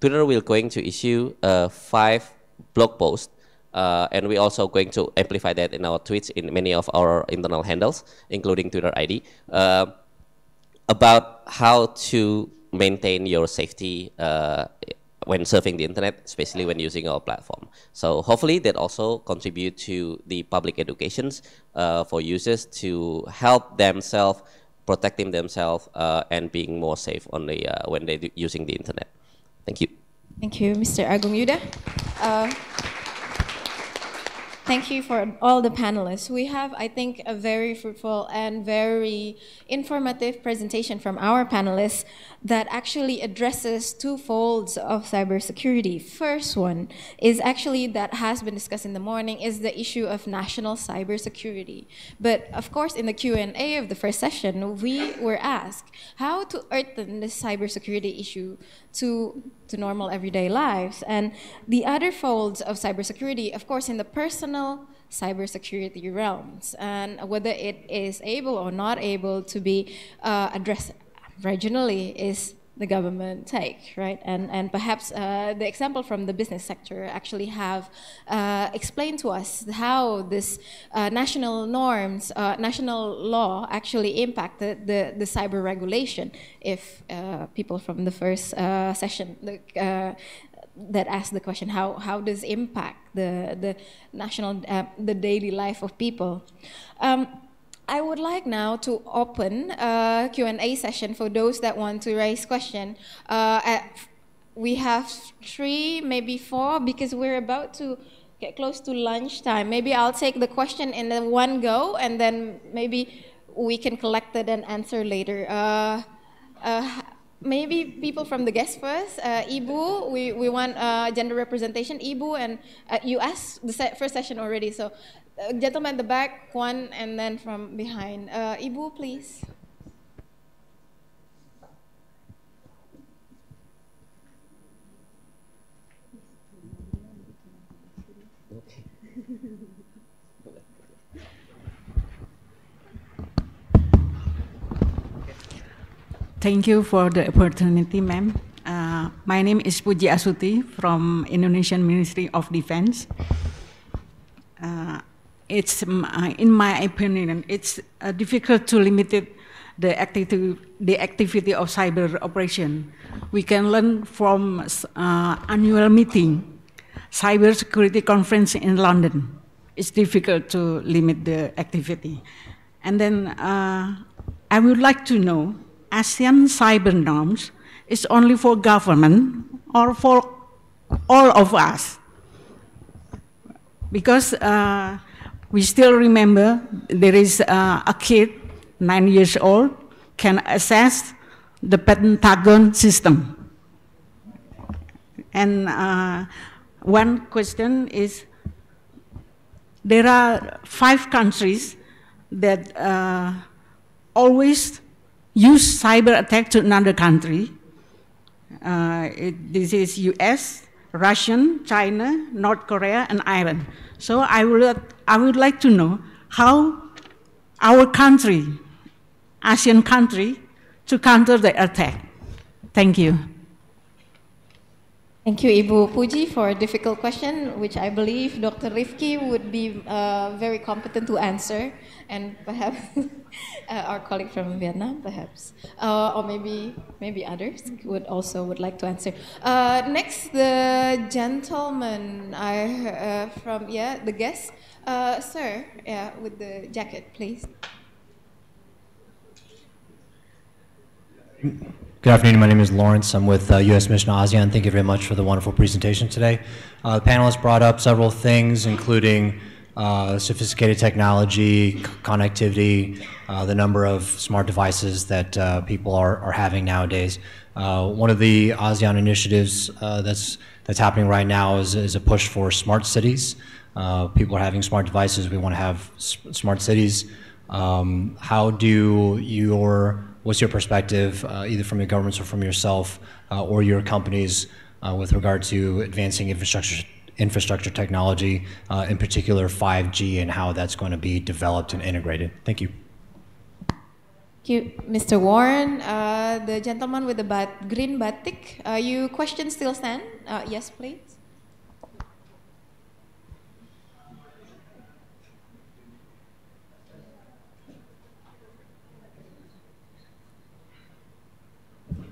Twitter will going to issue 5 blog posts And we're also going to amplify that in our tweets in many of our internal handles, including Twitter ID, about how to maintain your safety when surfing the internet, especially when using our platform. So hopefully that also contribute to the public educations for users to help themselves, protecting themselves, and being more safe on the, when they're using the internet. Thank you. Thank you, Mr. Agung Yuda. Thank you for all the panelists. We have, I think, a very fruitful and very informative presentation from our panelists that actually addresses two folds of cybersecurity. First one is actually that has been discussed in the morning is the issue of national cybersecurity. But of course, in the Q&A of the first session, we were asked how to earthen this cybersecurity issue to normal everyday lives. And the other folds of cybersecurity, of course, in the personal cybersecurity realms, and whether it is able or not able to be addressed regionally is the government take, right? And perhaps the example from the business sector actually have explained to us how this national norms, national law actually impacted the cyber regulation. If people from the first session that asked the question, how does impact the national, the daily life of people? I would like now to open a Q&A session for those that want to raise question. We have 3, maybe 4, because we're about to get close to lunchtime. Maybe I'll take the question in the one go, and then maybe we can collect it and answer later. Maybe people from the guests first. Ibu, we want gender representation. Ibu, and you asked the first session already, so gentleman at the back, one, and then from behind. Ibu, please. Thank you for the opportunity, ma'am. My name is Puji Asuti from Indonesian Ministry of Defense. It's in my opinion, it's difficult to limit the activity of cyber operation. We can learn from annual meeting, cybersecurity conference in London. It's difficult to limit the activity. And then I would like to know, ASEAN cyber norms is only for government or for all of us? Because we still remember there is a kid, 9 years old, can access the Pentagon system. And one question is, there are 5 countries that always use cyber attack to another country. This is US, Russian, China, North Korea, and Iran. So I would like to know how our country, ASEAN country, to counter the attack. Thank you. Thank you, Ibu Puji, for a difficult question, which I believe Dr. Rifki would be very competent to answer, and perhaps our colleague from Vietnam, perhaps, or maybe others would like to answer. Next, the gentleman from the guest, sir, with the jacket, please. Good afternoon, my name is Lawrence. I'm with U.S. Mission ASEAN. Thank you very much for the wonderful presentation today. The panelists brought up several things, including sophisticated technology, connectivity, the number of smart devices that people are having nowadays. One of the ASEAN initiatives that's happening right now is a push for smart cities. People are having smart devices. We want to have smart cities. What's your perspective, either from your governments or from yourself or your companies, with regard to advancing infrastructure technology, in particular 5G, and how that's going to be developed and integrated? Thank you. Thank you, Mr. Warren. The gentleman with the green batik, your question still stand? Yes, please.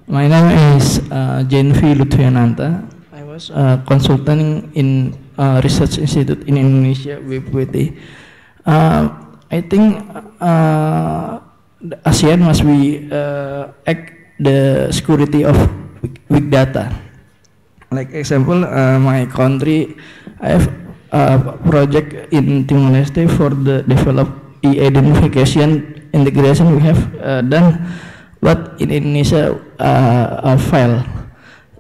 My name is Jenvi Lutfiananta. I was consulting in research institute in Indonesia, WPWT. I think the ASEAN must be act the security of big data. Like example, my country, I have a project in Timor-Leste for the develop e-identification integration we have done, but in Indonesia file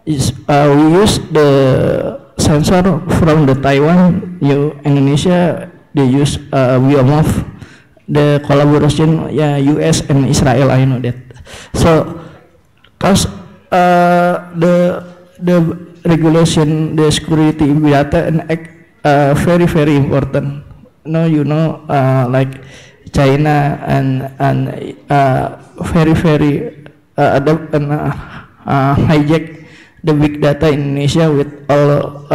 is we use the sensor from the Taiwan, Indonesia they use Biomorph, the collaboration US and Israel, I know that. So cause the regulation, the security data and very important. No, like China and very adopt and hijack the big data in Indonesia with all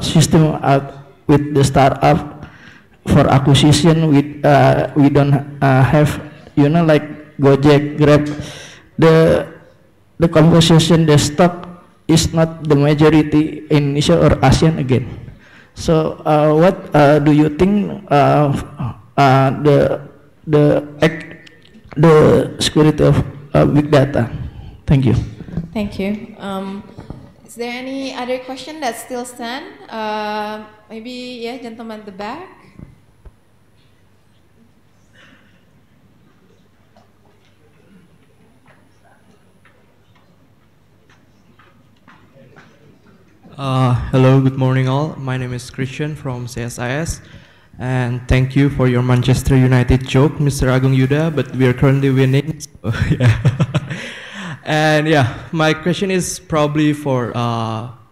system with the startup for acquisition. We don't have like Gojek, Grab, the composition, the stock is not the majority in Indonesia or ASEAN again. So what do you think the security of big data? Thank you. Thank you. Is there any other question that still stand? Maybe, yeah, gentleman at the back. Hello, good morning all. My name is Christian from CSIS, and thank you for your Manchester United joke, Mr. Agung Yuda, but we are currently winning. So, yeah. And yeah, my question is probably for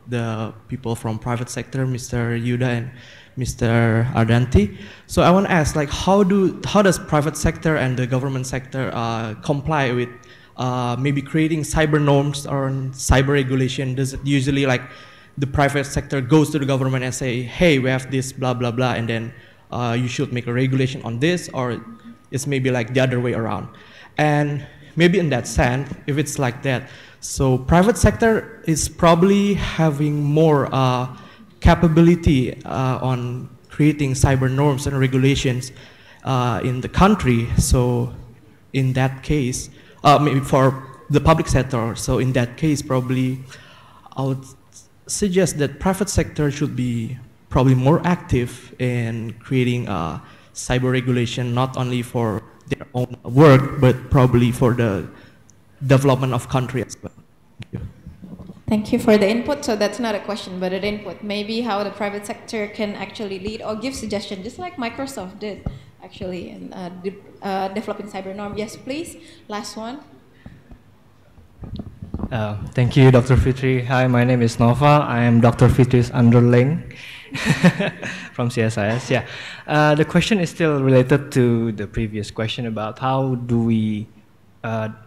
the people from private sector, Mr. Yuda and Mr. Ardanti. So I want to ask, like, how does private sector and the government sector comply with maybe creating cyber norms or cyber regulation? Does it usually like the private sector goes to the government and say, hey, we have this blah, blah, blah, and then you should make a regulation on this, or it's maybe like the other way around? And maybe in that sense, if it's like that, so private sector is probably having more capability on creating cyber norms and regulations in the country. So in that case, maybe for the public sector, so in that case, probably I would suggest that private sector should be probably more active in creating cyber regulation, not only for their own work, but probably for the development of country as well. Thank you. Thank you for the input. So that's not a question, but an input. Maybe how the private sector can actually lead or give suggestions, just like Microsoft did, actually, in developing cyber norm. Yes, please. Last one. Thank you, Dr. Fitri. Hi, my name is Nova. I am Dr. Fitri's underling from CSIS. Yeah, the question is still related to the previous question about how do we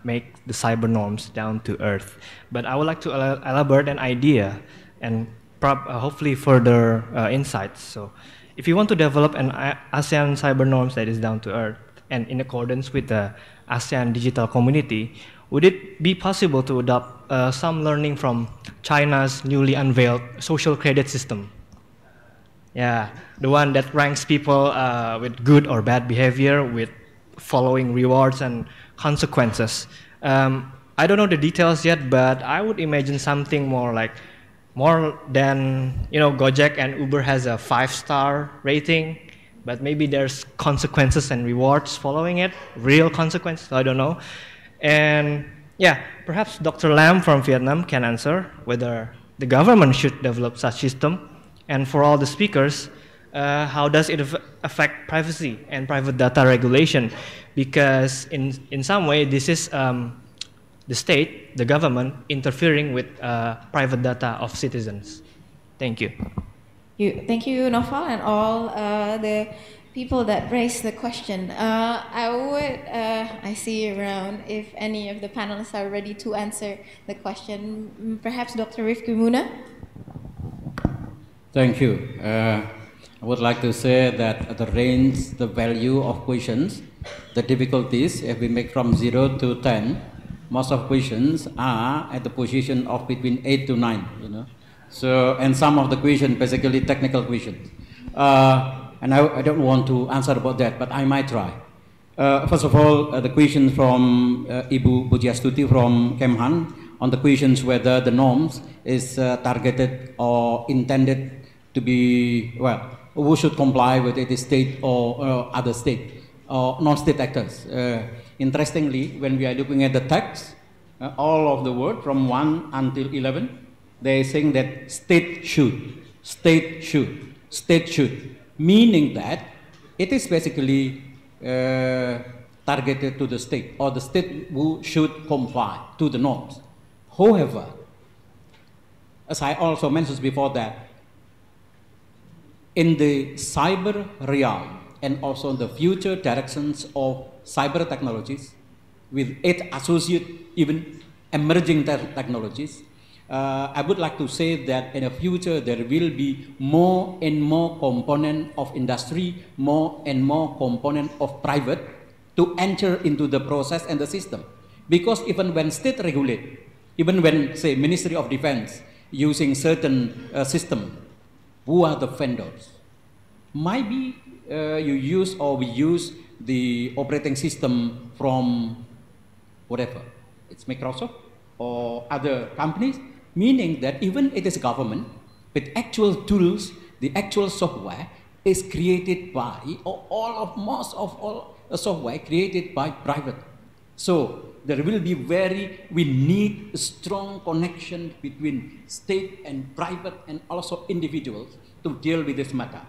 make the cyber norms down to earth. But I would like to elaborate an idea and hopefully further insights. So, if you want to develop an ASEAN cyber norms that is down to earth and in accordance with the ASEAN digital community, would it be possible to adopt some learning from China's newly unveiled social credit system? Yeah, the one that ranks people with good or bad behavior with following rewards and consequences. I don't know the details yet, but I would imagine something more than, Gojek and Uber has a 5-star rating, but maybe there's consequences and rewards following it, real consequences, I don't know. And yeah, perhaps Dr. Lam from Vietnam can answer whether the government should develop such system. And for all the speakers, how does it affect privacy and private data regulation? Because in some way, this is the state, the government, interfering with private data of citizens. Thank you. Thank you, Noval, and all the people that raised the question. I see around if any of the panelists are ready to answer the question. Perhaps Dr. Rifki Muna? Thank you. I would like to say that the range, the value of questions, the difficulties, if we make from 0 to 10, most of questions are at the position of between 8 to 9, you know. So, and some of the questions basically technical questions. And I don't want to answer about that, but I might try. First of all, the question from Ibu Budiastuti from Kemhan on the questions whether the norms is targeted or intended to be, well, who should comply with it, the state or other state or non-state actors. Interestingly, when we are looking at the text, all of the word from 1 until 11, they are saying that state should, state should, state should, meaning that it is basically targeted to the state, or the state who should comply to the norms. However, as I also mentioned before that, in the cyber realm and also in the future directions of cyber technologies, with its associated even emerging technologies, I would like to say that in the future there will be more and more component of industry, more and more component of private to enter into the process and the system. Because even when state regulate, even when, say, Ministry of Defense using certain system, who are the vendors? Maybe you use or we use the operating system from whatever, it's Microsoft or other companies, meaning that even it is government, with actual tools, the actual software is created by, or most of all the software created by private. So there will be we need a strong connection between state and private and also individuals to deal with this matter.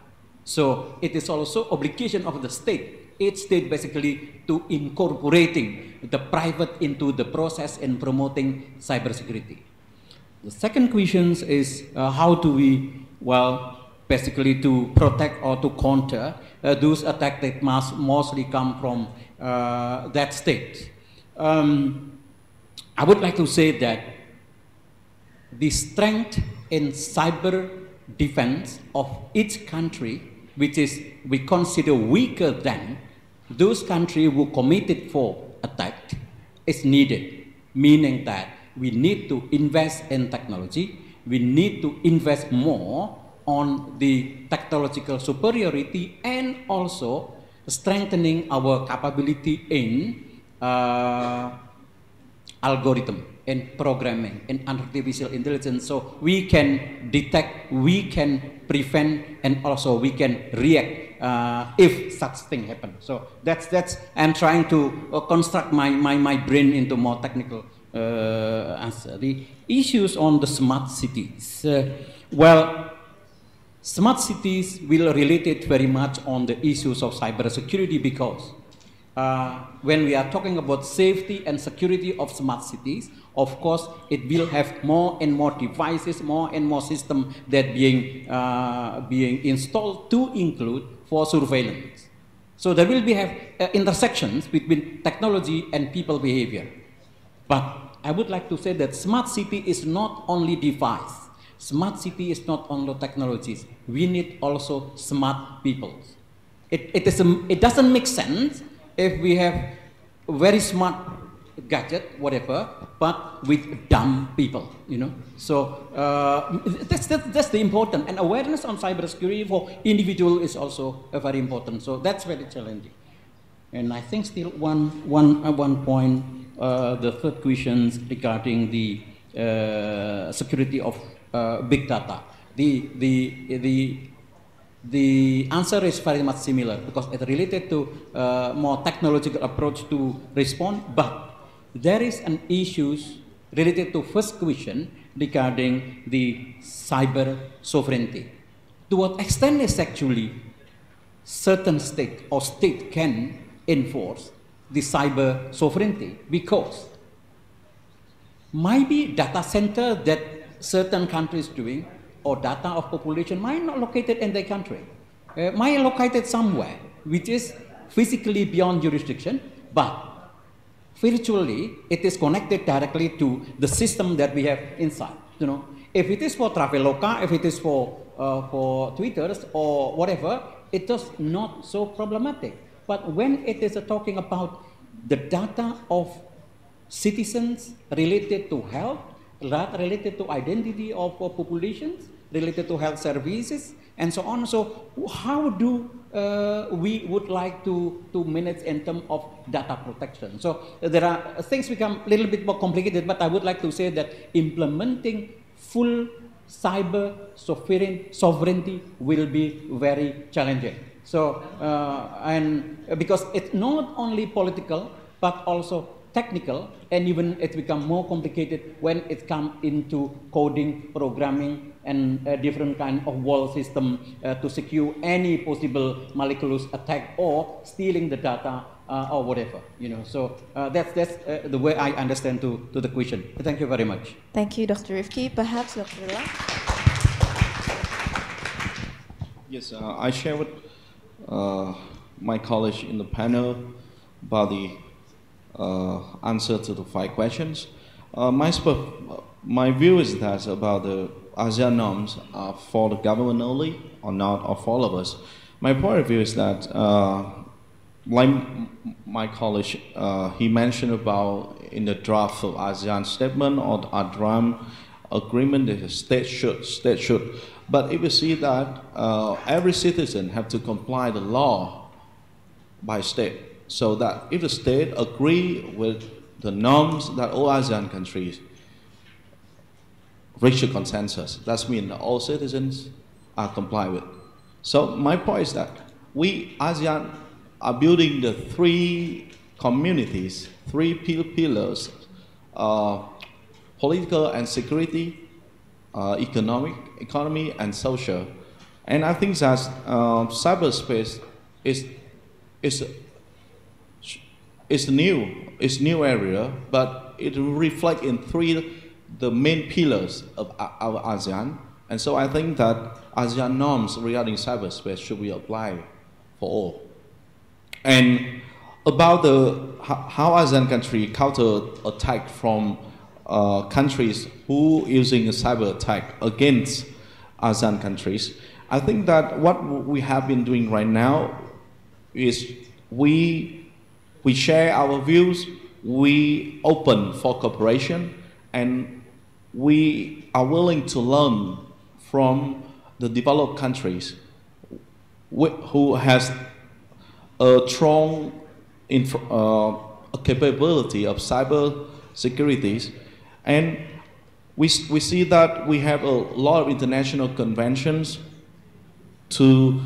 So it is also obligation of the state, each state basically to incorporating the private into the process in promoting cybersecurity. The second question is how do we, well, basically to protect or to counter those attacks that mostly come from that state. I would like to say that the strength in cyber defense of each country, which is we consider weaker than those countries who committed for attack, is needed, meaning that we need to invest in technology, we need to invest more on the technological superiority and also strengthening our capability in algorithm, in programming, in artificial intelligence, so we can detect, we can prevent, and also we can react if such thing happens. So that's I'm trying to construct my brain into more technical answer. The issues on the smart cities. Well, smart cities will relate it very much on the issues of cybersecurity because when we are talking about safety and security of smart cities, of course, it will have more and more devices, more and more systems that being installed to include for surveillance. So there will be intersections between technology and people behavior. But I would like to say that smart city is not only device. Smart city is not only technologies. We need also smart people. It doesn't make sense if we have very smart gadget, whatever, but with dumb people, you know. So that's the important. And awareness on cybersecurity for individual is also very important. So that's very challenging. And I think still one point, the third question regarding the security of big data. The answer is very much similar because it's related to more technological approach to respond, but there is an issues related to first question regarding the cyber sovereignty. To what extent is actually certain state or state can enforce the cyber sovereignty? Because maybe data center that certain countries doing or data of population might not located in their country, might located somewhere which is physically beyond jurisdiction, but virtually it is connected directly to the system that we have inside. You know, if it is for Traveloka, if it is for Twitters or whatever, it is not so problematic. But when it is talking about the data of citizens, related to health, related to identity of populations, related to health services, and so on. So how do we would like to manage in terms of data protection? So there are things become a little bit more complicated, but I would like to say that implementing full cyber sovereignty will be very challenging. So, and because it's not only political, but also technical, and even it becomes more complicated when it comes into coding, programming, and a different kind of wall system to secure any possible malicious attack or stealing the data or whatever, you know. So that's the way I understand to the question. Thank you very much. Thank you, Dr. Rifki. Perhaps Dr. Rila? Yes, I share with my colleagues in the panel about the answer to the 5 questions. My view is that about the ASEAN norms are for the government only or not, or for all of us. My point of view is that, like my colleague, he mentioned about in the draft of ASEAN statement or the ADRAM agreement that the state should. But if you see that every citizen have to comply the law by state, so that if the state agree with the norms that all ASEAN countries reach a consensus, that means all citizens are comply with. So my point is that we ASEAN are building the 3 communities, 3 pillars, political and security, economy and social. And I think that cyberspace is new area, but it reflects in 3 the main pillars of our ASEAN. And so I think that ASEAN norms regarding cyberspace should be applied for all. And about how ASEAN country counter attack from countries who using a cyber attack against ASEAN countries, I think that what we have been doing right now is we share our views, we open for cooperation, and we are willing to learn from the developed countries who has a strong capability of cyber securities. And we see that we have a lot of international conventions to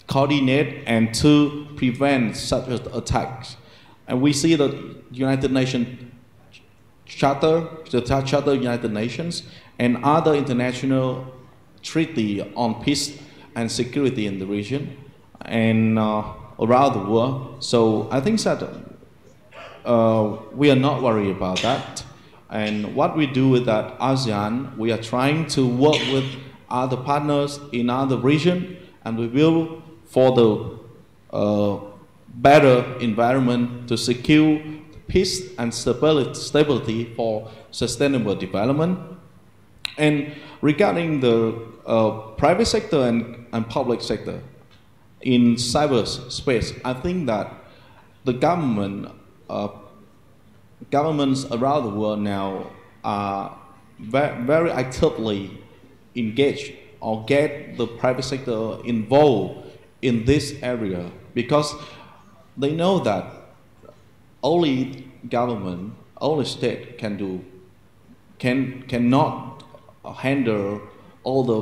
coordinate and to prevent such attacks. And we see the United Nations Charter, the Charter of United Nations, and other international treaty on peace and security in the region and around the world. So I think that we are not worried about that. And what we do with that ASEAN, we are trying to work with other partners in other region, and we will for the better environment to secure peace and stability for sustainable development. And regarding the private sector and public sector in cyberspace, I think that the governments around the world now are very actively engaged or get the private sector involved in this area, because they know that only government, only state cannot handle all the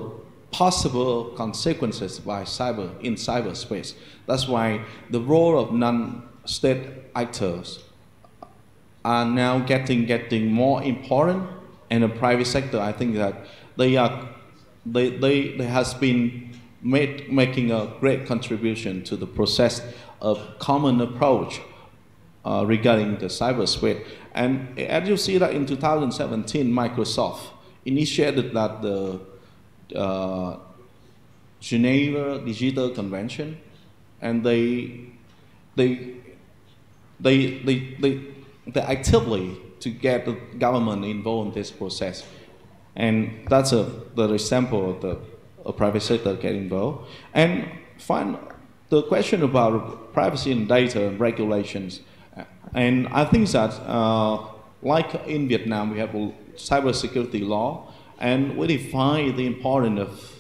possible consequences by in cyberspace. That's why the role of non-state actors are now getting more important, and the private sector, I think that they has been making a great contribution to the process of common approach regarding the cyberspace. And as you see that in 2017, Microsoft initiated that the Geneva Digital Convention, and they actively to get the government involved in this process. And that's the example of the private sector getting involved. And the question about privacy and data and regulations And I think that, like in Vietnam, we have a cybersecurity law, and we define the importance of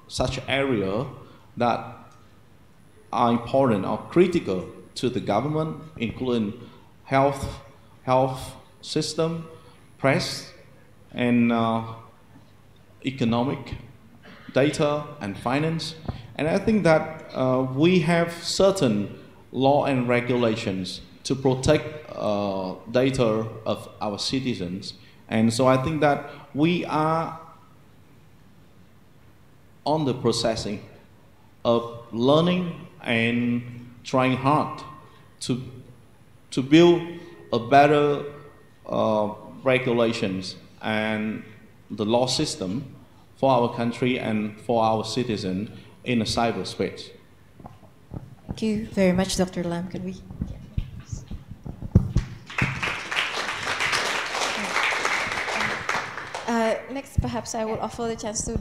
such area that are important or critical to the government, including health system, press, and economic, data, and finance. And I think that we have certain law and regulations to protect data of our citizens. And so I think that we are on the processing of learning and trying hard to build a better regulations and the law system for our country and for our citizens in the cyberspace. Thank you very much, Dr. Lam. Can we? Next, perhaps I will offer the chance to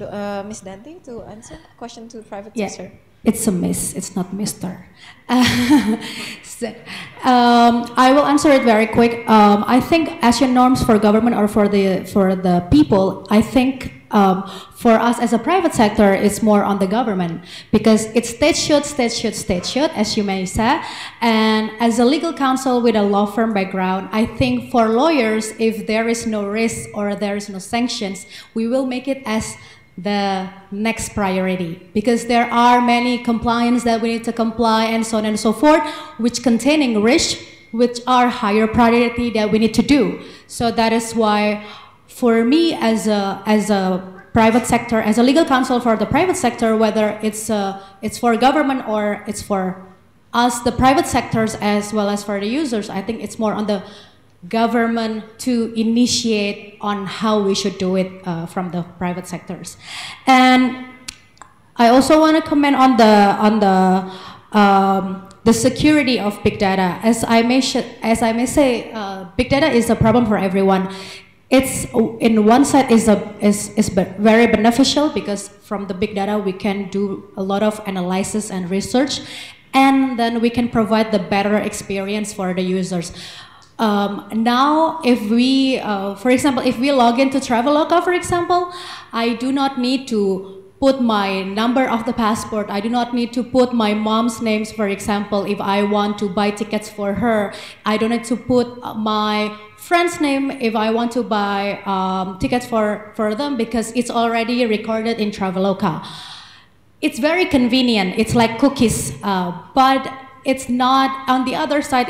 Ms. Dante to answer question to private sector. It's a miss, it's not Mr. I will answer it very quick. I think ASEAN norms for government or for the people, I think for us as a private sector, it's more on the government because it's state should, as you may say. And as a legal counsel with a law firm background, I think for lawyers, if there is no risk or there is no sanctions, we will make it as the next priority because there are many compliance that we need to comply and so on and so forth, which containing risk, which are higher priority that we need to do. So that is why for me as a private sector, as a legal counsel for the private sector, whether it's for government or it's for us, the private sectors, as well as for the users, I think it's more on the government to initiate on how we should do it from the private sectors. And I also want to comment on the security of big data. As I may say, big data is a problem for everyone. It's in one side is very beneficial because from the big data we can do a lot of analysis and research, and then we can provide the better experience for the users. Now, if we, for example, if we log into Traveloka, for example, I do not need to put my number of the passport. I do not need to put my mom's names, for example, if I want to buy tickets for her. I don't need to put my friend's name if I want to buy tickets for them because it's already recorded in Traveloka. It's very convenient. It's like cookies, but it's not, on the other side,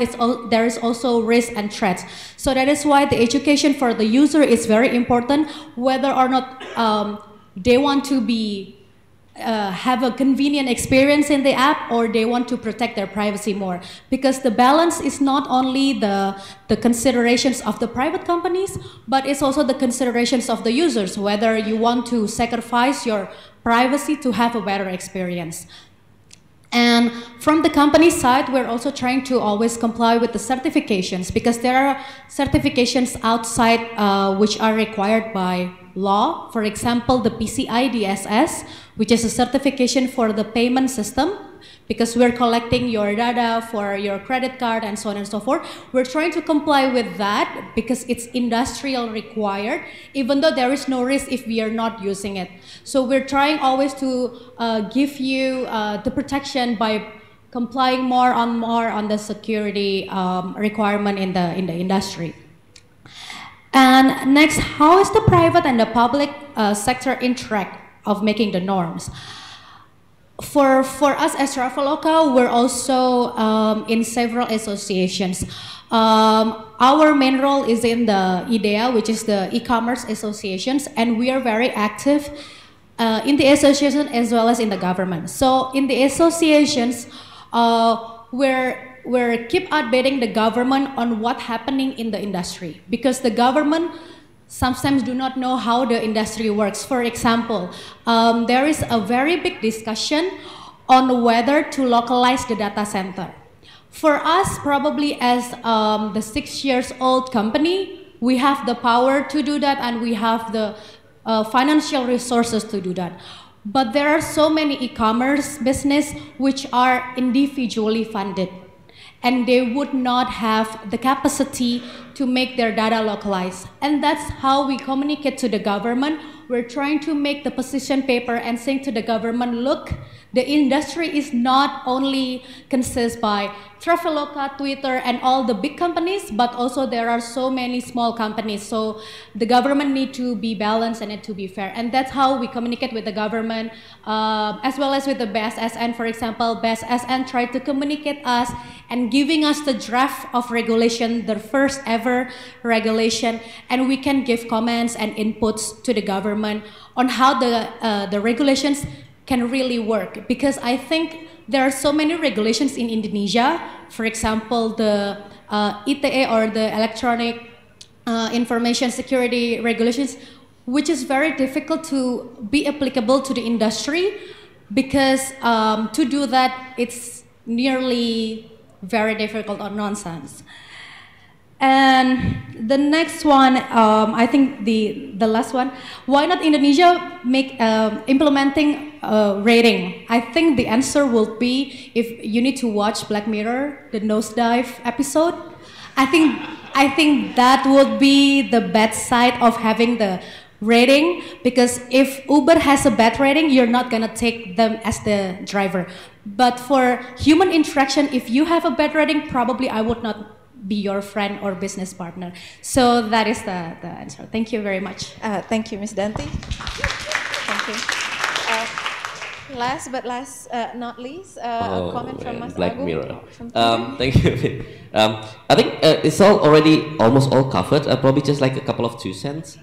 there is also risk and threats. So that is why the education for the user is very important, whether or not they want to have a convenient experience in the app or they want to protect their privacy more. Because the balance is not only the considerations of the private companies, but it's also the considerations of the users, whether you want to sacrifice your privacy to have a better experience. And from the company side, we're also trying to always comply with the certifications because there are certifications outside which are required by law. For example, the PCI DSS, which is a certification for the payment system, because we're collecting your data for your credit card and so on and so forth. We're trying to comply with that because it's industrial required, even though there is no risk if we are not using it. So we're trying always to give you the protection by complying more on the security requirement in the industry. And next, how is the private and the public sector interact of making the norms? For us as Traveloka, we're also in several associations. Our main role is in the IDEA, which is the e-commerce associations, and we are very active in the association as well as in the government. So in the associations, we're keep updating the government on what's happening in the industry because the government sometimes do not know how the industry works. For example, there is a very big discussion on whether to localize the data center. For us, probably as the 6-year-old company, we have the power to do that and we have the financial resources to do that. But there are so many e-commerce business which are individually funded. and they would not have the capacity to make their data localized. And that's how we communicate to the government. We're trying to make the position paper and saying to the government, look, the industry is not only consist by Traveloka, Twitter, and all the big companies, but also there are so many small companies. So the government need to be balanced and need to be fair. And that's how we communicate with the government, as well as with the BSSN. For example, BSSN tried to communicate us and giving us the draft of regulation, the first ever regulation, and we can give comments and inputs to the government on how the regulations can really work. Because I think there are so many regulations in Indonesia. For example, the ITE, or the Electronic Information Security Regulations, which is very difficult to be applicable to the industry, because to do that, it's nearly very difficult or nonsense. And the next one, I think the last one, why not Indonesia make implementing rating? I think the answer will be, if you need to watch Black Mirror, the nosedive episode, I think that would be the bad side of having the rating, because if Uber has a bad rating, you're not gonna take them as the driver. But for human interaction, if you have a bad rating, probably I would not be your friend or business partner. So that is the answer. Thank you very much. Thank you, Ms. Danti. Thank you. Last but not least, a comment from Mas Black Agung. Mirror. Thank you. I think it's already almost all covered. Probably just like a couple of 2 cents.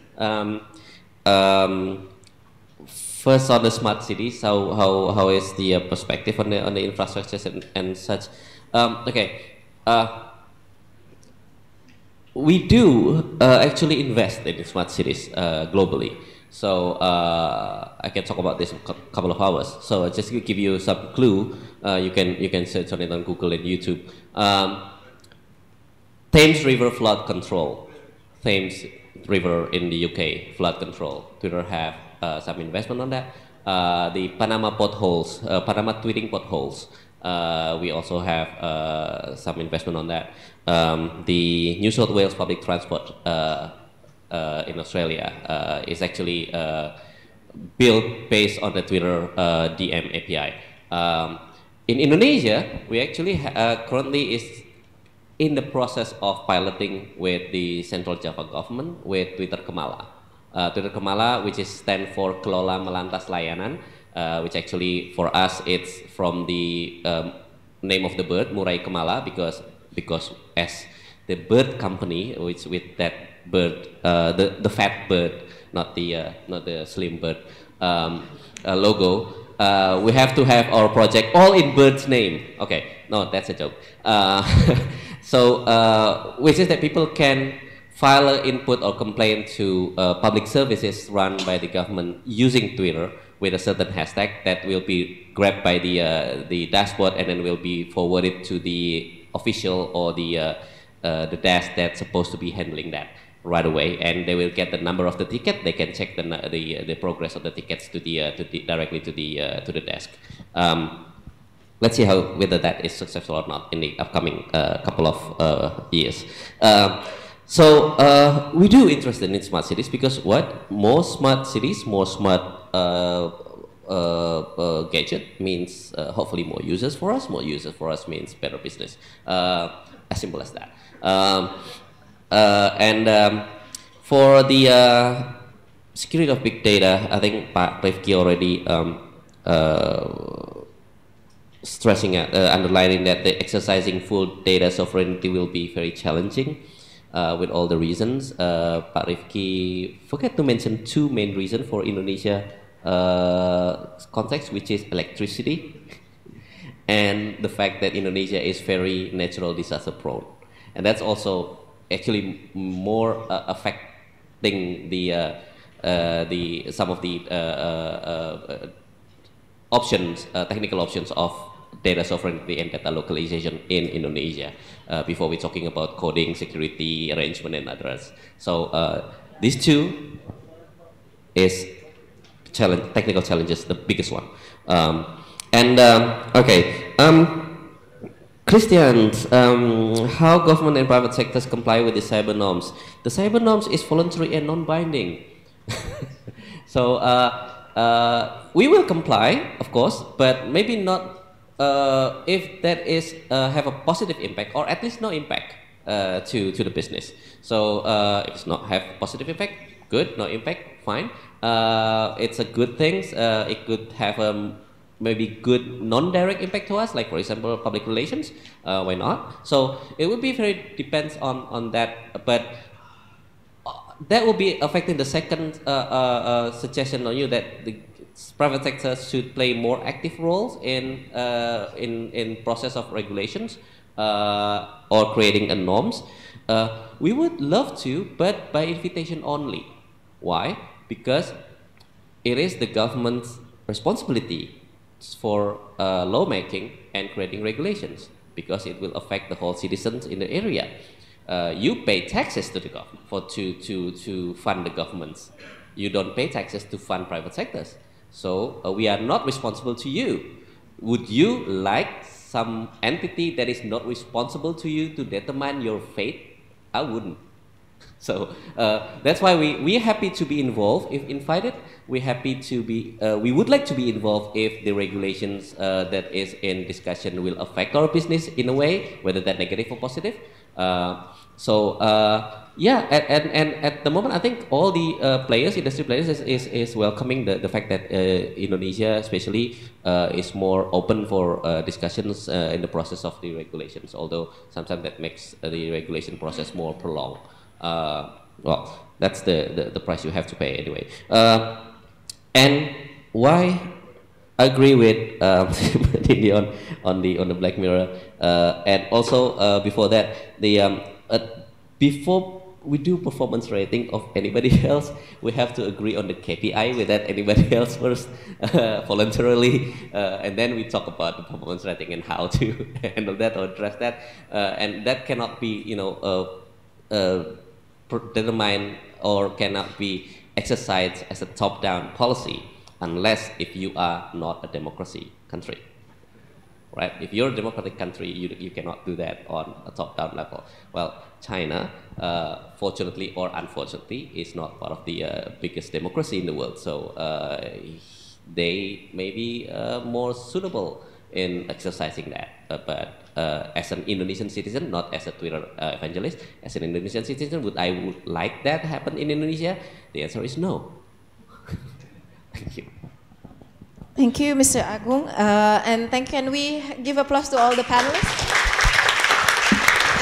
First, on the smart cities, how is the perspective on the infrastructures and such? Okay. We do actually invest in smart cities globally. So I can talk about this in a couple of hours. So just to give you some clue, you can search on it on Google and YouTube. Thames River flood control. Thames River in the UK flood control. Twitter have some investment on that. The Panama potholes, Panama tweeting potholes. We also have some investment on that. The New South Wales public transport in Australia is actually built based on the Twitter DM API. In Indonesia, we actually currently is in the process of piloting with the Central Java government with Twitter Kemala. Twitter Kemala, which is stand for Kelola Melantas Layanan, which actually for us it's from the name of the bird, Murai Kemala, because as the bird company, which with that bird, the fat bird, not the slim bird logo, we have to have our project all in bird's name. Okay, no, that's a joke. So which is that people can file an input or complaint to public services run by the government using Twitter with a certain hashtag that will be grabbed by the dashboard and then will be forwarded to the official or the desk that's supposed to be handling that right away, and they will get the number of the ticket. They can check the progress of the tickets to directly to the desk. Let's see whether that is successful or not in the upcoming couple of years. So we do interested in smart cities because what? More smart cities, more smart gadget means hopefully more users for us. More users for us means better business. As simple as that. And for the security of big data, I think Pak Rifki already stressing underlining that the exercising full data sovereignty will be very challenging with all the reasons. Pak Rifki forgot to mention 2 main reasons for Indonesia context, which is electricity and the fact that Indonesia is very natural disaster prone, and that's also actually more affecting the some of the options, technical options of data sovereignty and data localization in Indonesia before we're talking about coding, security, arrangement, and others. So these 2 is technical challenges, the biggest one. Okay. Christians, how government and private sectors comply with the cyber norms. The cyber norms is voluntary and non-binding. So we will comply, of course, but maybe not if that is have a positive impact, or at least no impact to the business. So if it's not have positive impact, good. No impact, fine. It's a good thing. It could have maybe good non-direct impact to us, like for example public relations. Why not? So it would be very depends on that, but that will be affecting the second suggestion on you, that the private sector should play more active roles in process of regulations or creating a norms. We would love to, but by invitation only. Why? Because it is the government's responsibility for lawmaking and creating regulations, because it will affect the whole citizens in the area. You pay taxes to the government to fund the governments. You don't pay taxes to fund private sectors. So we are not responsible to you. Would you like some entity that is not responsible to you to determine your fate? I wouldn't. So that's why we are happy to be involved if invited. We're happy to be. We would like to be involved if the regulations that is in discussion will affect our business in a way, whether that negative or positive. Yeah, and at the moment, I think all the players, industry players, is welcoming the fact that Indonesia, especially, is more open for discussions in the process of the regulations. Although sometimes that makes the regulation process more prolonged. Well, that's the price you have to pay anyway. And why I agree with on the Black Mirror, and also before that, before we do performance rating of anybody else, we have to agree on the KPI with that anybody else first, voluntarily, and then we talk about the performance rating and how to handle that or address that, and that cannot be, determined or cannot be exercised as a top-down policy unless if you are not a democracy country, right? If you're a democratic country, you cannot do that on a top-down level. Well, China, fortunately or unfortunately, is not part of the biggest democracy in the world, so they may be more suitable in exercising that. But as an Indonesian citizen, not as a Twitter evangelist, as an Indonesian citizen, would I like that happen in Indonesia? The answer is no. Thank you. Thank you, Mr. Agung, and can we give applause to all the panelists?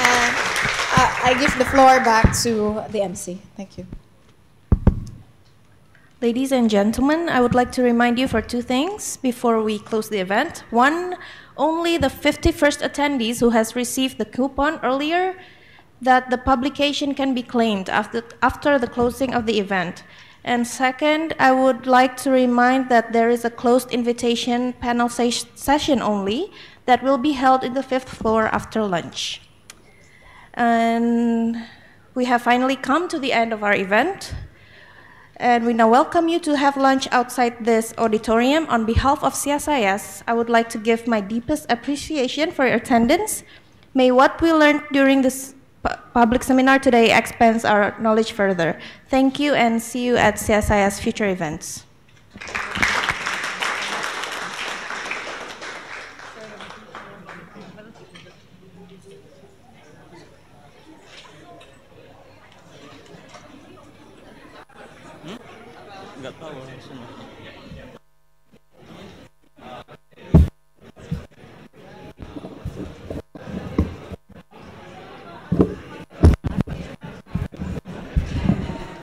And I give the floor back to the MC. Thank you. Ladies and gentlemen, I would like to remind you for two things before we close the event. One, only the 51st attendees who has received the coupon earlier, that the publication can be claimed after the closing of the event. And second, I would like to remind that there is a closed invitation panel session only that will be held in the 5th floor after lunch. And we have finally come to the end of our event. And we now welcome you to have lunch outside this auditorium. On behalf of CSIS, I would like to give my deepest appreciation for your attendance. May what we learned during this public seminar today expands our knowledge further. Thank you, and see you at CSIS future events. Nggak tahu langsung.